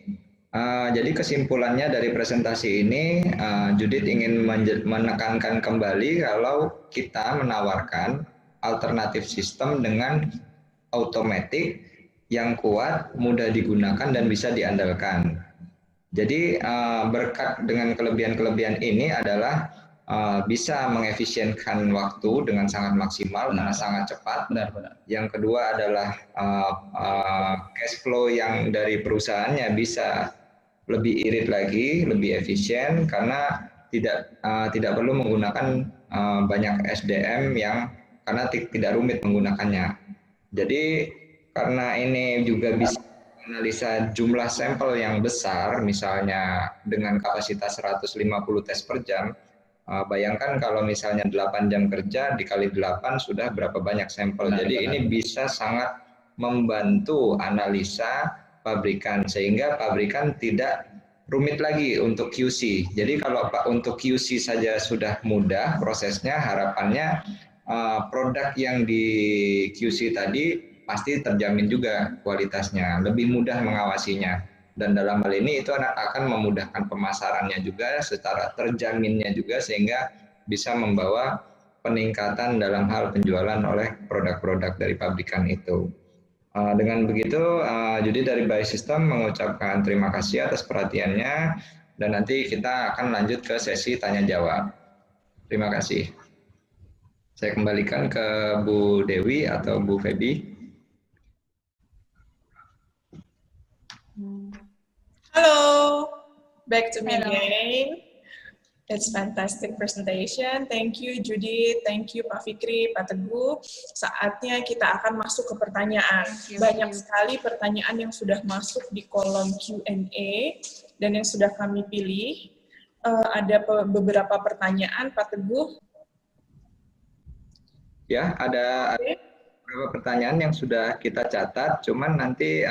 Jadi kesimpulannya dari presentasi ini, Judith ingin menekankan kembali kalau kita menawarkan alternatif sistem dengan otomatis yang kuat, mudah digunakan, dan bisa diandalkan. Jadi berkat dengan kelebihan-kelebihan ini adalah bisa mengefisienkan waktu dengan sangat maksimal dan sangat cepat. Benar-benar. Yang kedua adalah cash flow yang dari perusahaannya bisa lebih irit lagi, lebih efisien, karena tidak perlu menggunakan banyak SDM karena tidak rumit menggunakannya. Jadi karena ini juga bisa analisa jumlah sampel yang besar, misalnya dengan kapasitas 150 tes per jam, bayangkan kalau misalnya 8 jam kerja dikali 8 sudah berapa banyak sampel. Jadi ini bisa sangat membantu analisa pabrikan, sehingga pabrikan tidak rumit lagi untuk QC. Jadi kalau untuk QC saja sudah mudah prosesnya, harapannya produk yang di QC tadi pasti terjamin juga kualitasnya, lebih mudah mengawasinya. Dan dalam hal ini itu akan memudahkan pemasarannya juga, secara terjaminnya juga, sehingga bisa membawa peningkatan dalam hal penjualan oleh produk-produk dari pabrikan itu. Dengan begitu, Judit dari Biosystem mengucapkan terima kasih atas perhatiannya dan nanti kita akan lanjut ke sesi tanya jawab. Terima kasih. Saya kembalikan ke Bu Dewi atau Bu Feby. Halo, back to me Hello. again. It's fantastic presentation. Thank you Judith, thank you Pak Fikri, Pak Teguh. Saatnya kita akan masuk ke pertanyaan. Banyak sekali pertanyaan yang sudah masuk di kolom Q&A dan yang sudah kami pilih. Ada beberapa pertanyaan, Pak Teguh. Ya, ada beberapa pertanyaan yang sudah kita catat, cuman nanti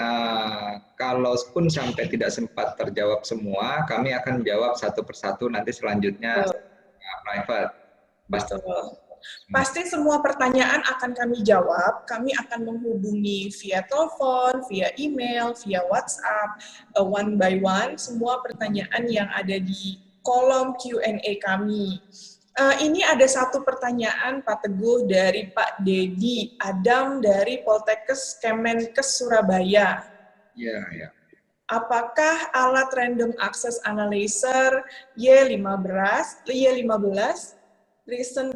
kalaupun sampai tidak sempat terjawab semua, kami akan jawab satu persatu nanti selanjutnya private. Betul. Pasti semua pertanyaan akan kami jawab. Kami akan menghubungi via telepon, via email, via WhatsApp, one by one, semua pertanyaan yang ada di kolom Q&A kami. Ini ada satu pertanyaan Pak Teguh dari Pak Dedi Adam dari Poltekkes Kemenkes Surabaya. Ya. Apakah alat random access analyzer Y15 recent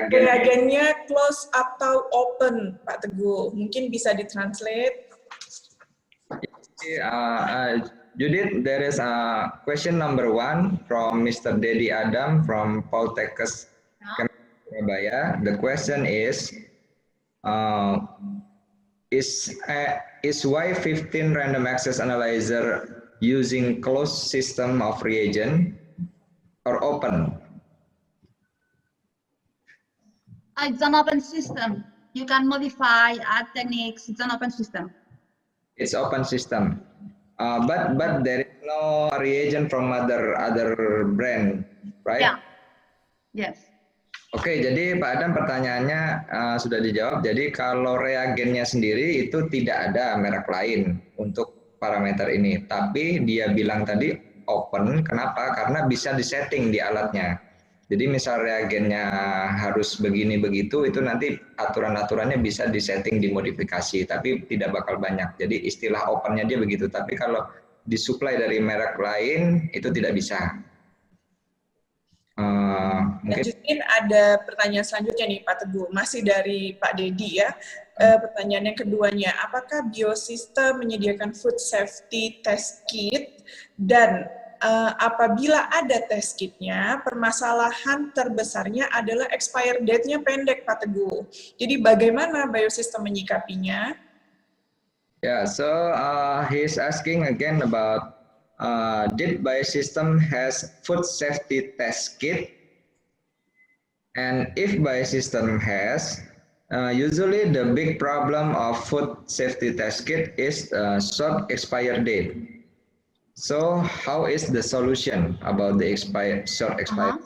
reagennya close atau open, Pak Teguh? Mungkin bisa ditranslate. Judith, there is a question number 1 from Mr. Dedi Adam from Poltekkes Surabaya. The question is Y15 random access analyzer using closed system of reagent or open? It's an open system. You can modify, add techniques. It's an open system. It's open system. But there is no reagent from other brand, right? Yeah. Yes. Oke, jadi Pak Adam pertanyaannya sudah dijawab. Jadi kalau reagennya sendiri itu tidak ada merek lain untuk parameter ini. Tapi dia bilang tadi open, kenapa? Karena bisa disetting di alatnya. Jadi misal reagennya harus begini begitu, itu nanti aturan-aturannya bisa disetting, dimodifikasi, tapi tidak bakal banyak. Jadi istilah opennya dia begitu. Tapi kalau disuplai dari merek lain itu tidak bisa. Mungkin ada pertanyaan selanjutnya nih Pak Teguh, masih dari Pak Dedi ya. Pertanyaan yang keduanya, apakah Biosystem menyediakan food safety test kit dan apabila ada test kitnya, permasalahan terbesarnya adalah expire date-nya pendek, Pak Teguh. Jadi bagaimana Biosystem menyikapinya? Yeah, so he's asking again about did Biosystem has food safety test kit? And if Biosystem has, usually the big problem of food safety test kit is short expire date. So how is the solution about the short expire?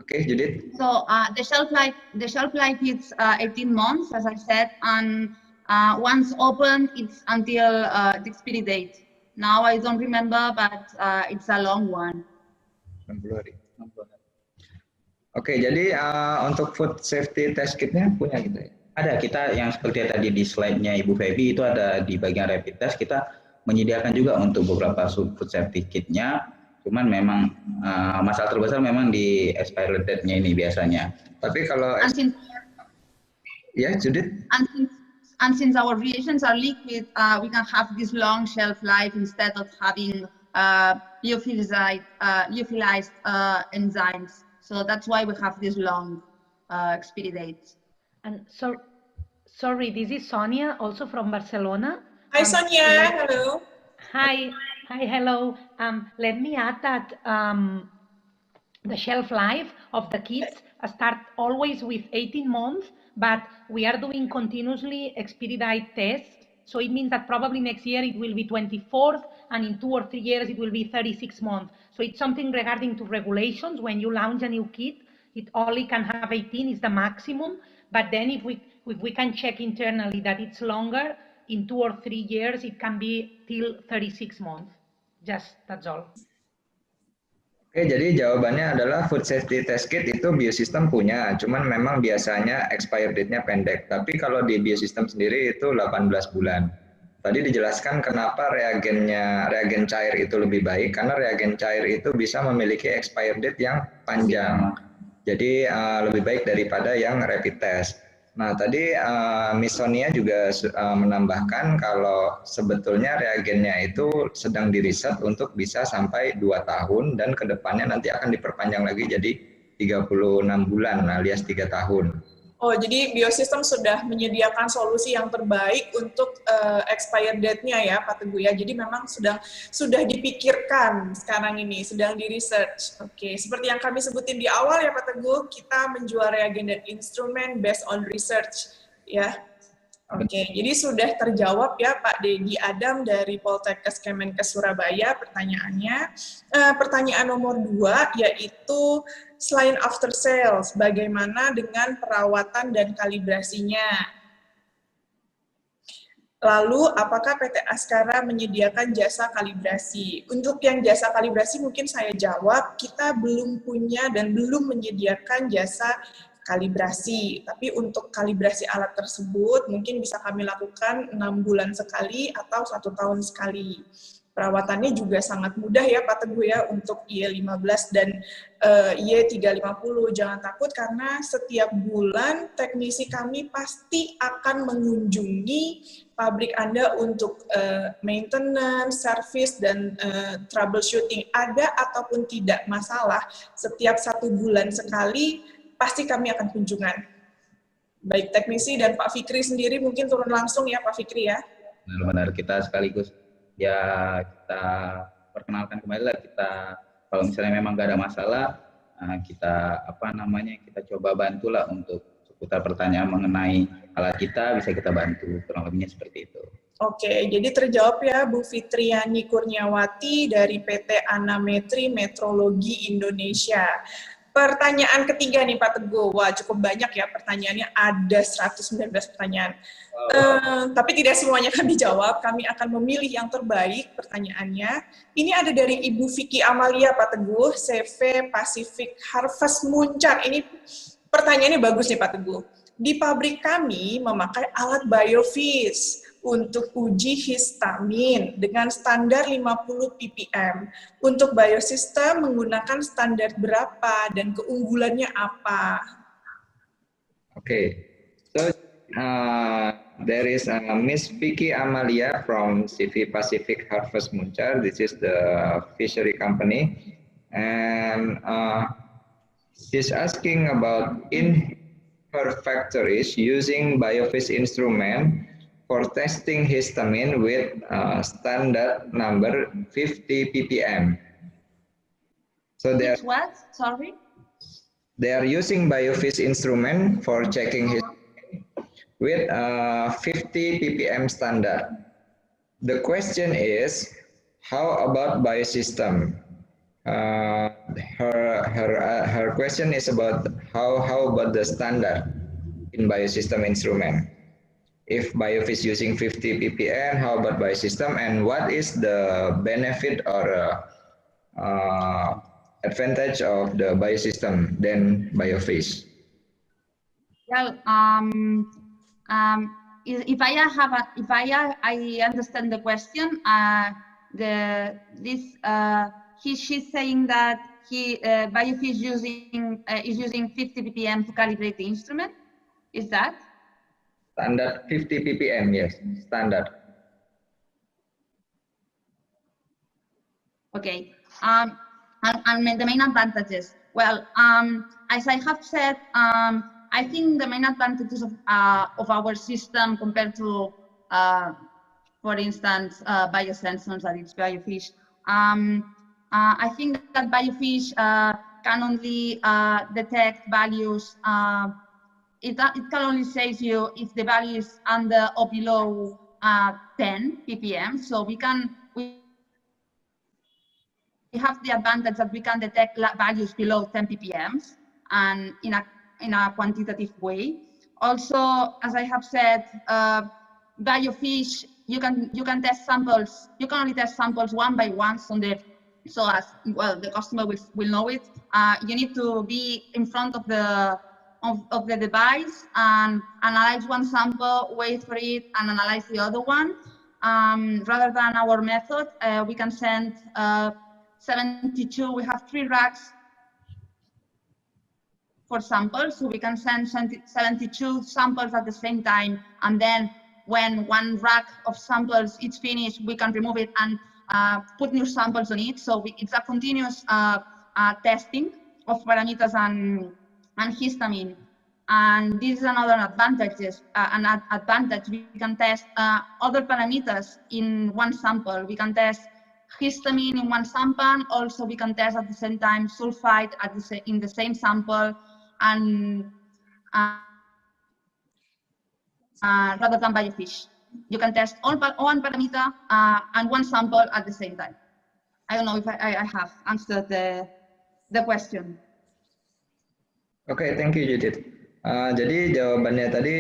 Okay, Judith. So the shelf life is 18 months, as I said, and once open, it's until the expiry date. Now I don't remember, but it's a long one. Oke, jadi untuk food safety test kitnya punya gitu ya? Ada, kita yang seperti tadi di slide-nya Ibu Feby itu ada di bagian rapid test, kita menyediakan juga untuk beberapa food safety kit-nya, cuman memang masalah terbesar memang di expiry date-nya ini biasanya. Tapi kalau ya Judith. And since our reagents are liquid, we can have this long shelf life instead of having lyophilized enzymes. So that's why we have this long expiry dates. And so, sorry, this is Sonia, also from Barcelona. Hi, Sonia. Hello. Hi, hello. Let me add that the shelf life of the kits start always with 18 months, but we are doing continuously expiry date tests. So it means that probably next year it will be 24th, and in 2 or 3 years it will be 36 months. So it's something regarding to regulations. When you launch a new kit, it only can have 18 is the maximum. But then if we can check internally that it's longer, in 2 or 3 years it can be till 36 months. Just that's all. Oke, jadi jawabannya adalah food safety test kit itu biosistem punya, cuman memang biasanya expired date-nya pendek. Tapi kalau di biosistem sendiri itu 18 bulan. Tadi dijelaskan kenapa reagen cair itu lebih baik, karena reagen cair itu bisa memiliki expired date yang panjang. Jadi lebih baik daripada yang rapid test. Nah, tadi Miss Sonia juga menambahkan kalau sebetulnya reagennya itu sedang diriset untuk bisa sampai 2 tahun dan kedepannya nanti akan diperpanjang lagi jadi 36 bulan alias 3 tahun. Oh, jadi biosistem sudah menyediakan solusi yang terbaik untuk expired date-nya ya, Pak Teguh ya. Jadi memang sudah dipikirkan sekarang ini, sedang di research. Oke, seperti yang kami sebutin di awal ya Pak Teguh, kita menjual reagen dan instrumen based on research ya. Oke, jadi sudah terjawab ya Pak Dedi Adam dari Poltekkes Kemenkes Surabaya pertanyaannya. Pertanyaan nomor 2 yaitu selain after sales, bagaimana dengan perawatan dan kalibrasinya? Lalu, apakah PT Askara menyediakan jasa kalibrasi? Untuk yang jasa kalibrasi mungkin saya jawab, kita belum punya dan belum menyediakan jasa kalibrasi. Tapi untuk kalibrasi alat tersebut mungkin bisa kami lakukan 6 bulan sekali atau 1 tahun sekali. Perawatannya juga sangat mudah ya Pak Teguh ya untuk Y15 dan Y350. Jangan takut karena setiap bulan teknisi kami pasti akan mengunjungi pabrik Anda untuk maintenance, service, dan troubleshooting. Ada ataupun tidak masalah, setiap 1 bulan sekali pasti kami akan kunjungan. Baik teknisi dan Pak Fikri sendiri mungkin turun langsung ya Pak Fikri ya. Benar-benar kita sekaligus ya kita perkenalkan kembali lah, kita kalau misalnya memang nggak ada masalah kita kita coba bantulah untuk seputar pertanyaan mengenai alat kita, bisa kita bantu, kurang lebihnya seperti itu. Oke, jadi terjawab ya Bu Fitriani Kurniawati dari PT Anametri Metrologi Indonesia. Pertanyaan ketiga nih Pak Teguh. Wah, cukup banyak ya pertanyaannya, ada 119 pertanyaan. Tapi tidak semuanya kami jawab, kami akan memilih yang terbaik pertanyaannya. Ini ada dari Ibu Vicky Amalia Pak Teguh, CV Pacific Harvest Muncar. Ini pertanyaannya bagus nih Pak Teguh. Di pabrik kami memakai alat biofish untuk uji histamin dengan standar 50 ppm. Untuk biosistem menggunakan standar berapa dan keunggulannya apa? Okay, so there is Miss Vicky Amalia from CV Pacific Harvest Muncar. This is the fishery company, and she's asking about in her factories using biofish instrument for testing histamine with standard number 50 ppm. So they are using biofish instrument for checking histamine with 50 ppm standard. The question is, how about biosystem? Her question is about how about the standard in biosystem instrument. If biofish using 50 ppm, how about biosystem, and what is the benefit or advantage of the biosystem than biofish? Well, if I understand the question, she's saying that biofish is using 50 ppm to calibrate the instrument. Is that? Standard 50 ppm, yes, standard. Okay, and the main advantages. Well, as I have said, I think the main advantages of our system compared to, for instance, biosensors, that it's biofish. I think that biofish can only detect values. It can only say to you if the value is under or below 10 ppm. So we have the advantage that we can detect values below 10 ppm and in a quantitative way. Also, as I have said, biofish, you can test samples. You can only test samples one by one, so so as well the customer will know it. You need to be in front of the device and analyze one sample, wait for it, and analyze the other one. Rather than our method, we can send 72. We have 3 racks for samples, so we can send 72 samples at the same time, and then when one rack of samples is finished, we can remove it and put new samples on it. So it's a continuous testing of parameters and histamine. And this is another advantage. We can test other parameters in one sample. We can test histamine in one sample. Also, we can test at the same time sulfite in the same sample, and rather than biofish. You can test one parameter and one sample at the same time. I don't know if I have answered the question. Oke, thank you Judith. Jadi jawabannya tadi,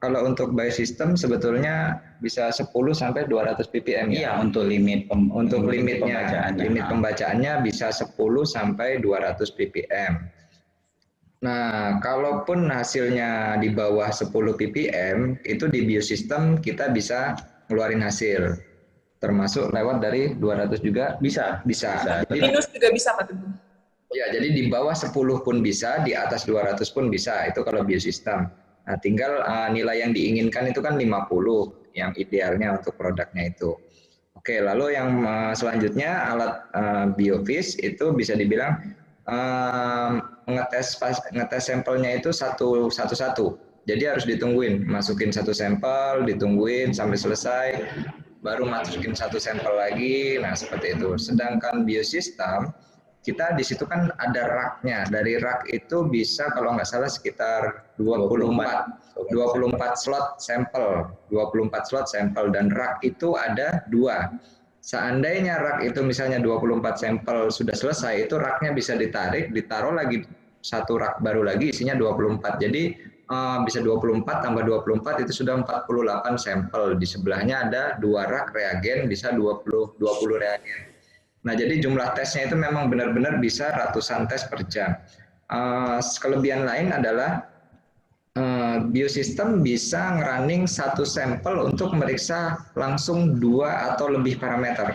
kalau untuk biosystem sebetulnya bisa 10 sampai 200 ppm ya? Iya, untuk limitnya, limit pembacaannya bisa 10 sampai 200 ppm. Nah, kalaupun hasilnya di bawah 10 ppm, itu di biosystem kita bisa ngeluarin hasil. Termasuk lewat dari 200 juga bisa. Jadi, minus juga bisa, Pak Teguh? Ya, jadi di bawah 10 pun bisa, di atas 200 pun bisa. Itu kalau biosystem. Nah, tinggal nilai yang diinginkan itu kan 50, yang idealnya untuk produknya itu. Oke, lalu yang selanjutnya alat biofish itu bisa dibilang ngetes sampelnya itu satu-satu. Jadi harus ditungguin, masukin satu sampel, ditungguin sampai selesai, baru masukin satu sampel lagi. Nah, seperti itu. Sedangkan biosystem kita di situ kan ada raknya. Dari rak itu bisa kalau nggak salah sekitar 24 slot sampel, 24 slot sampel, dan rak itu ada 2. Seandainya rak itu misalnya 24 sampel sudah selesai, itu raknya bisa ditarik, ditaruh lagi satu rak baru lagi isinya 24. Jadi bisa 24 tambah 24 itu sudah 48 sampel. Di sebelahnya ada 2 rak reagen, bisa 20 reagen. Nah, jadi jumlah tesnya itu memang benar-benar bisa ratusan tes per jam. Kelebihan lain adalah biosystem bisa ngerunning satu sampel untuk meriksa langsung 2 atau lebih parameter.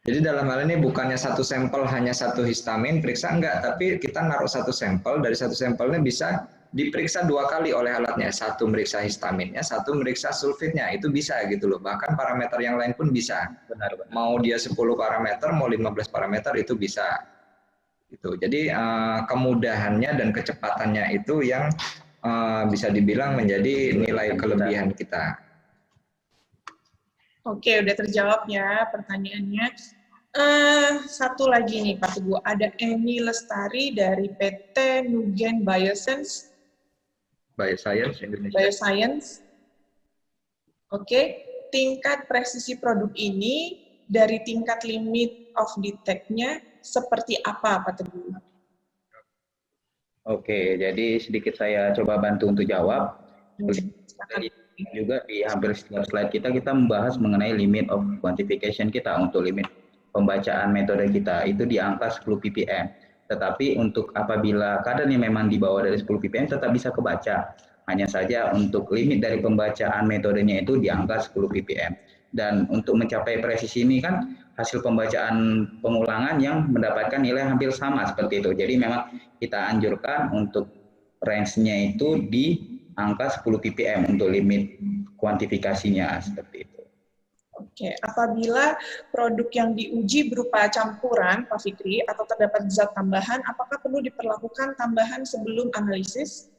Jadi dalam hal ini bukannya satu sampel hanya satu histamin periksa, enggak, tapi kita naruh satu sampel, dari satu sampelnya bisa diperiksa 2 kali oleh alatnya, satu meriksa histaminnya, satu meriksa sulfitnya, itu bisa gitu loh. Bahkan parameter yang lain pun bisa. Benar. Mau dia 10 parameter, mau 15 parameter itu bisa. Gitu. Jadi kemudahannya dan kecepatannya itu yang bisa dibilang menjadi nilai kelebihan kita. Oke, udah terjawab ya pertanyaannya. Satu lagi nih Pak Teguh, ada Eni Lestari dari PT Nugen Bioscience Indonesia. Bioscience. Oke, tingkat presisi produk ini dari tingkat limit of detect-nya seperti apa Pak Teguh? Oke, jadi sedikit saya coba bantu untuk jawab. Juga di hampir setiap slide kita membahas mengenai limit of quantification kita. Untuk limit pembacaan metode kita itu di angka 10 ppm. Tetapi untuk apabila kadarnya memang di bawah dari 10 ppm tetap bisa kebaca. Hanya saja untuk limit dari pembacaan metodenya itu di angka 10 ppm. Dan untuk mencapai presisi ini kan hasil pembacaan pengulangan yang mendapatkan nilai hampir sama seperti itu. Jadi memang kita anjurkan untuk range-nya itu di angka 10 ppm untuk limit kuantifikasinya seperti itu. Oke, apabila produk yang diuji berupa campuran, Pak Fikri, atau terdapat zat tambahan, apakah perlu diperlakukan tambahan sebelum analisis?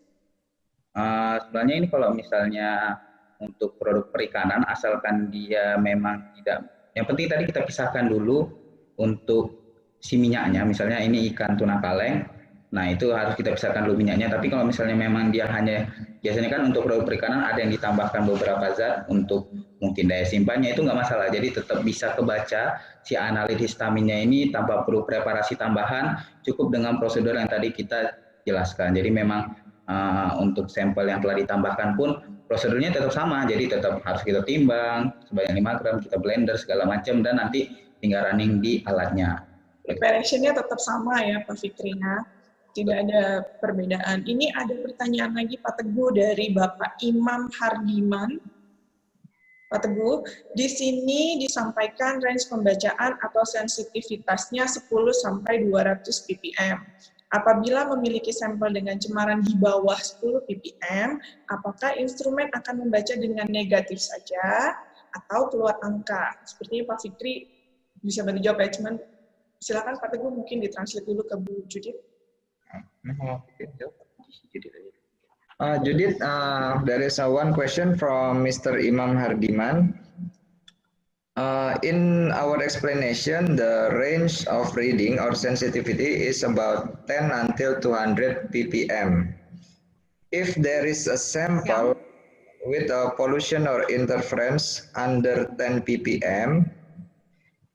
Sebenarnya ini kalau misalnya untuk produk perikanan, asalkan dia memang tidak, yang penting tadi kita pisahkan dulu untuk si minyaknya, misalnya ini ikan tuna kaleng, nah itu harus kita pisahkan dulu minyaknya. Tapi kalau misalnya memang dia hanya, biasanya kan untuk produk perikanan ada yang ditambahkan beberapa zat untuk mungkin daya simpannya, itu nggak masalah. Jadi tetap bisa kebaca si analit histaminnya ini tanpa perlu preparasi tambahan, cukup dengan prosedur yang tadi kita jelaskan. Jadi memang untuk sampel yang telah ditambahkan pun prosedurnya tetap sama, jadi tetap harus kita timbang sebanyak 5 gram, kita blender segala macam, dan nanti tinggal running di alatnya. Preparation-nya tetap sama ya Pak Fikri ya, tidak ada perbedaan. Ini ada pertanyaan lagi Pak Teguh dari Bapak Imam Hardiman. Pak Teguh, di sini disampaikan range pembacaan atau sensitivitasnya 10 sampai 200 ppm. Apabila memiliki sampel dengan cemaran di bawah 10 ppm, apakah instrumen akan membaca dengan negatif saja atau keluar angka? Sepertinya Pak Fikri bisa menjawab ya, cuman silakan Pak Teguh mungkin ditranslate dulu ke Bu Judith. Judith, there is one question from Mr. Imam Hardiman. In our explanation, the range of reading or sensitivity is about 10 until 200 ppm. If there is a sample with a pollution or interference under 10 ppm,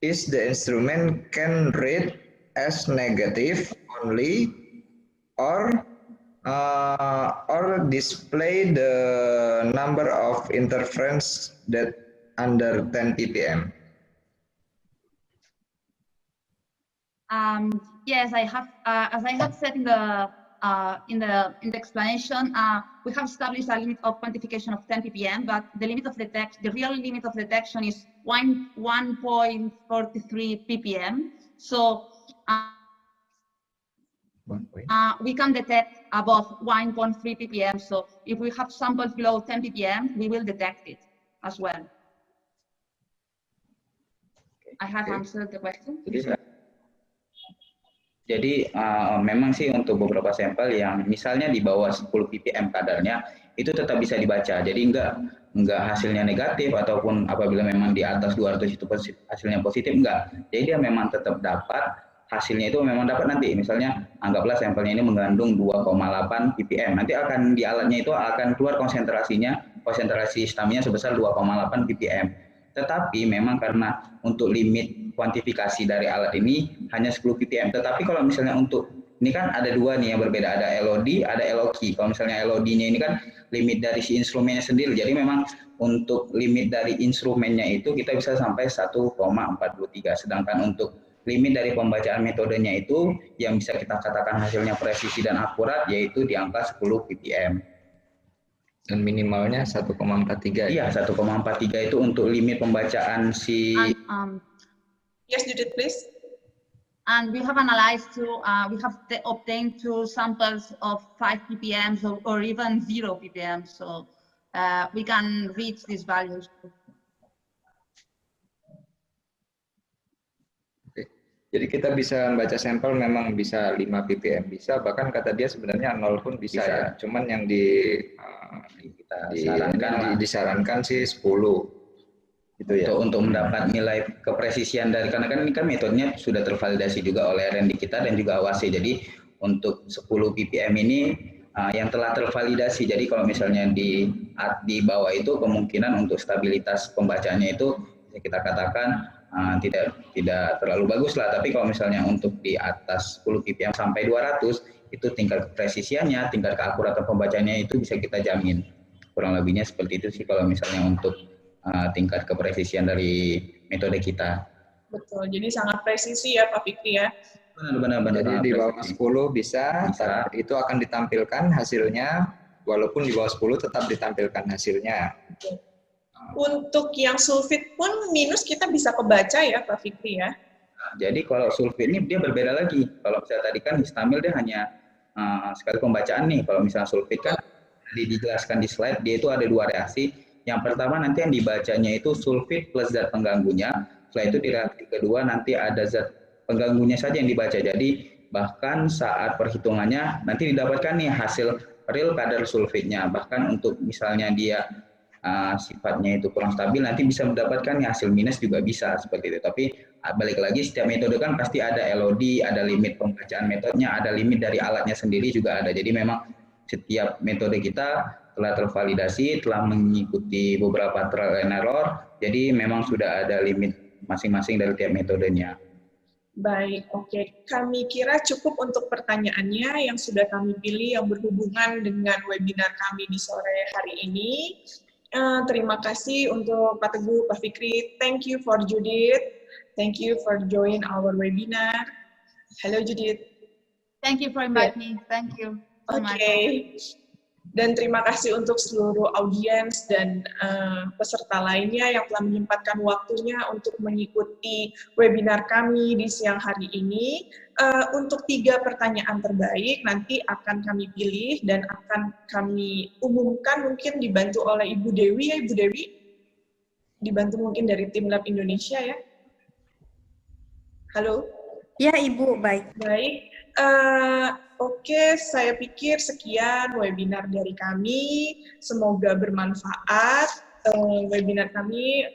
is the instrument can read as negative only or display the number of interference that under 10 ppm? Yes, I have. As I have said in the explanation, we have established a limit of quantification of 10 ppm, but the limit of the real limit of detection is 1.43 ppm. So we can detect above 1.3 ppm. So if we have samples below 10 ppm, we will detect it as well. I have answered the question. Jadi memang sih untuk beberapa sampel yang misalnya di bawah 10 ppm kadarnya itu tetap bisa dibaca. Jadi enggak hasilnya negatif ataupun apabila memang di atas 200 itu hasilnya positif, enggak. Jadi dia memang tetap dapat hasilnya itu memang dapat nanti. Misalnya anggaplah sampelnya ini mengandung 2,8 ppm. Nanti akan di alatnya itu akan keluar konsentrasi histaminnya sebesar 2,8 ppm. Tetapi memang karena untuk limit kuantifikasi dari alat ini hanya 10 ppm. Tetapi kalau misalnya untuk ini kan ada dua nih yang berbeda, ada LOD, ada LOQ. Kalau misalnya LOD-nya ini kan limit dari si instrumennya sendiri. Jadi memang untuk limit dari instrumennya itu kita bisa sampai 1,43. Sedangkan untuk limit dari pembacaan metodenya itu yang bisa kita katakan hasilnya presisi dan akurat yaitu di angka 10 ppm. Dan minimalnya 1,43. Iya, 1,43 itu untuk limit pembacaan si. Yes, Judith, please. And we have analyzed we have obtained 2 samples of 5 ppm or even 0 ppm. So we can reach these values. Jadi kita bisa membaca sampel memang bisa 5 ppm bisa, bahkan kata dia sebenarnya 0 pun bisa. Ya. Cuman yang disarankan sih 10. Gitu ya. Untuk mendapat nilai kepresisian dari, karena kan ini kan metodenya sudah tervalidasi juga oleh R&D kita dan juga AWACI. Jadi untuk 10 ppm ini yang telah tervalidasi. Jadi kalau misalnya di bawah itu kemungkinan untuk stabilitas pembacaannya itu kita katakan tidak terlalu bagus lah, tapi kalau misalnya untuk di atas 10 ppm sampai 200 itu tingkat kepresisiannya, tingkat keakuratan pembacaannya itu bisa kita jamin. Kurang lebihnya seperti itu sih kalau misalnya untuk tingkat kepresisian dari metode kita. Betul, jadi sangat presisi ya Pak Fikri ya. Benar. Jadi di bawah 10 bisa. Itu akan ditampilkan hasilnya, walaupun di bawah 10 tetap ditampilkan hasilnya. Betul. Untuk yang sulfit pun minus kita bisa kebaca ya Pak Fikri ya. Jadi kalau sulfit ini dia berbeda lagi. Kalau misalnya tadi kan histamil dia hanya sekali pembacaan nih. Kalau misalnya sulfit kan dijelaskan di slide dia itu ada 2 reaksi. Yang pertama nanti yang dibacanya itu sulfit plus zat pengganggunya. Setelah itu di reaksi kedua nanti ada zat pengganggunya saja yang dibaca. Jadi bahkan saat perhitungannya nanti didapatkan nih hasil real kadar sulfitnya. Bahkan untuk misalnya dia sifatnya itu kurang stabil, nanti bisa mendapatkan hasil minus juga bisa seperti itu. Tapi balik lagi setiap metode kan pasti ada LOD, ada limit pembacaan metodenya, ada limit dari alatnya sendiri juga ada. Jadi memang setiap metode kita telah tervalidasi, telah mengikuti beberapa trial and error. Jadi memang sudah ada limit masing-masing dari tiap metodenya. Baik, oke. Kami kira cukup untuk pertanyaannya yang sudah kami pilih yang berhubungan dengan webinar kami di sore hari ini. Terima kasih untuk Pak Teguh, Pak Fikri. Thank you for Judith. Thank you for joining our webinar. Hello Judith. Thank you for inviting me. Thank you so much. Dan terima kasih untuk seluruh audiens dan peserta lainnya yang telah menyempatkan waktunya untuk mengikuti webinar kami di siang hari ini. Untuk 3 pertanyaan terbaik nanti akan kami pilih dan akan kami umumkan, mungkin dibantu oleh Ibu Dewi ya, Ibu Dewi? Dibantu mungkin dari tim Lab Indonesia ya? Halo? Ya Ibu, baik. Baik. Oke, saya pikir sekian webinar dari kami. Semoga bermanfaat. Webinar kami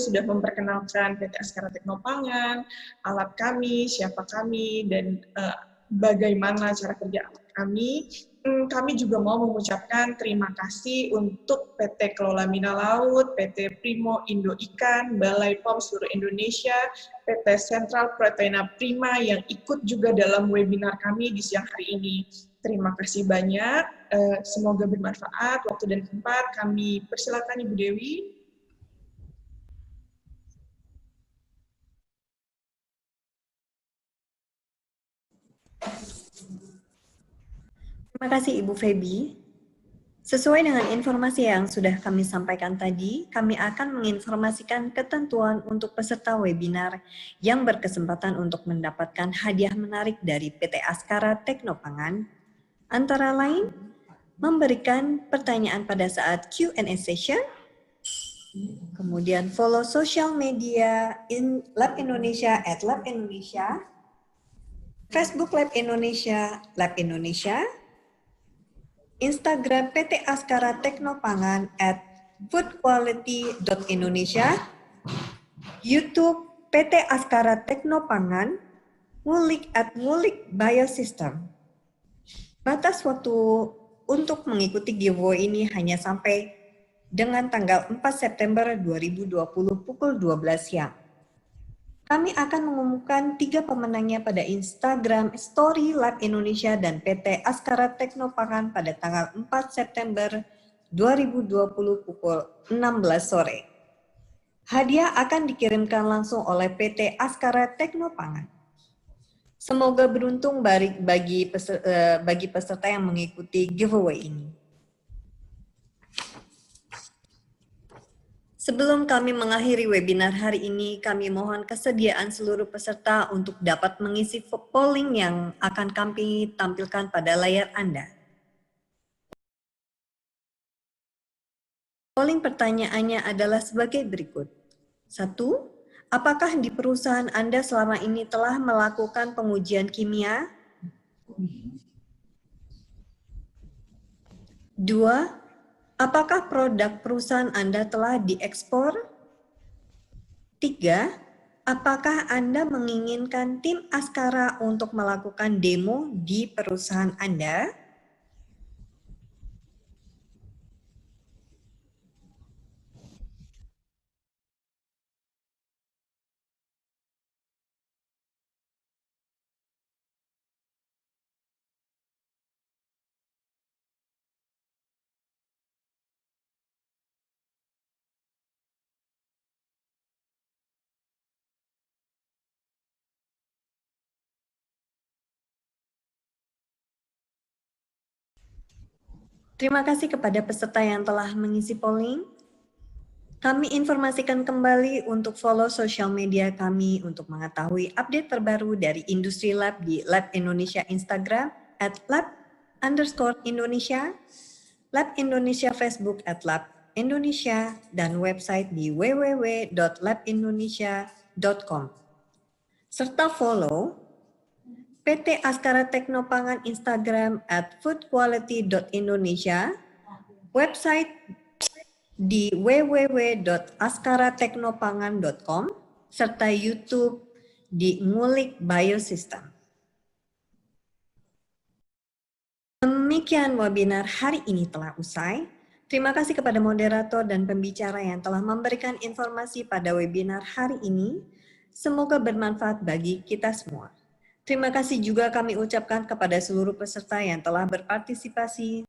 sudah memperkenalkan PT Askara Teknopangan, alat kami, siapa kami, dan bagaimana cara kerja alat kami. Kami juga mau mengucapkan terima kasih untuk PT Kelola Mina Laut, PT Primo Indo Ikan, Balai POM seluruh Indonesia, PT Sentral Proteina Prima yang ikut juga dalam webinar kami di siang hari ini. Terima kasih banyak, semoga bermanfaat. Waktu dan tempat kami persilakan Ibu Dewi. Terima kasih Ibu Feby. Sesuai dengan informasi yang sudah kami sampaikan tadi, kami akan menginformasikan ketentuan untuk peserta webinar yang berkesempatan untuk mendapatkan hadiah menarik dari PT Askara Teknopangan, antara lain memberikan pertanyaan pada saat Q&A session, kemudian follow social media Lab Indonesia @labindonesia, Facebook Lab Indonesia, Lab Indonesia, Instagram PT Askara Teknopangan @foodquality.indonesia, YouTube PT Askara Teknopangan, ngulik @ngulikbiosystem. Batas waktu untuk mengikuti giveaway ini hanya sampai dengan tanggal 4 September 2020 pukul 12 siang. Kami akan mengumumkan 3 pemenangnya pada Instagram Story Lab Indonesia dan PT Askara Teknopangan pada tanggal 4 September 2020 pukul 16 sore. Hadiah akan dikirimkan langsung oleh PT Askara Teknopangan. Semoga beruntung bagi peserta yang mengikuti giveaway ini. Sebelum kami mengakhiri webinar hari ini, kami mohon kesediaan seluruh peserta untuk dapat mengisi polling yang akan kami tampilkan pada layar Anda. Polling pertanyaannya adalah sebagai berikut. 1. Apakah di perusahaan Anda selama ini telah melakukan pengujian kimia? 2. Apakah produk perusahaan Anda telah diekspor? 3. Apakah Anda menginginkan tim Askara untuk melakukan demo di perusahaan Anda? Terima kasih kepada peserta yang telah mengisi polling. Kami informasikan kembali untuk follow sosial media kami untuk mengetahui update terbaru dari Industri Lab di Lab Indonesia Instagram @lab_Indonesia, Lab Indonesia Facebook @lab_Indonesia, dan website di www.labindonesia.com. Serta follow PT Askara Teknopangan Instagram @foodquality.indonesia, website di www.askarateknopangan.com, serta YouTube di Ngulik Biosystem. Demikian webinar hari ini telah usai. Terima kasih kepada moderator dan pembicara yang telah memberikan informasi pada webinar hari ini. Semoga bermanfaat bagi kita semua. Terima kasih juga kami ucapkan kepada seluruh peserta yang telah berpartisipasi.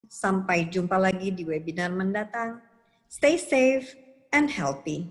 Sampai jumpa lagi di webinar mendatang. Stay safe and healthy.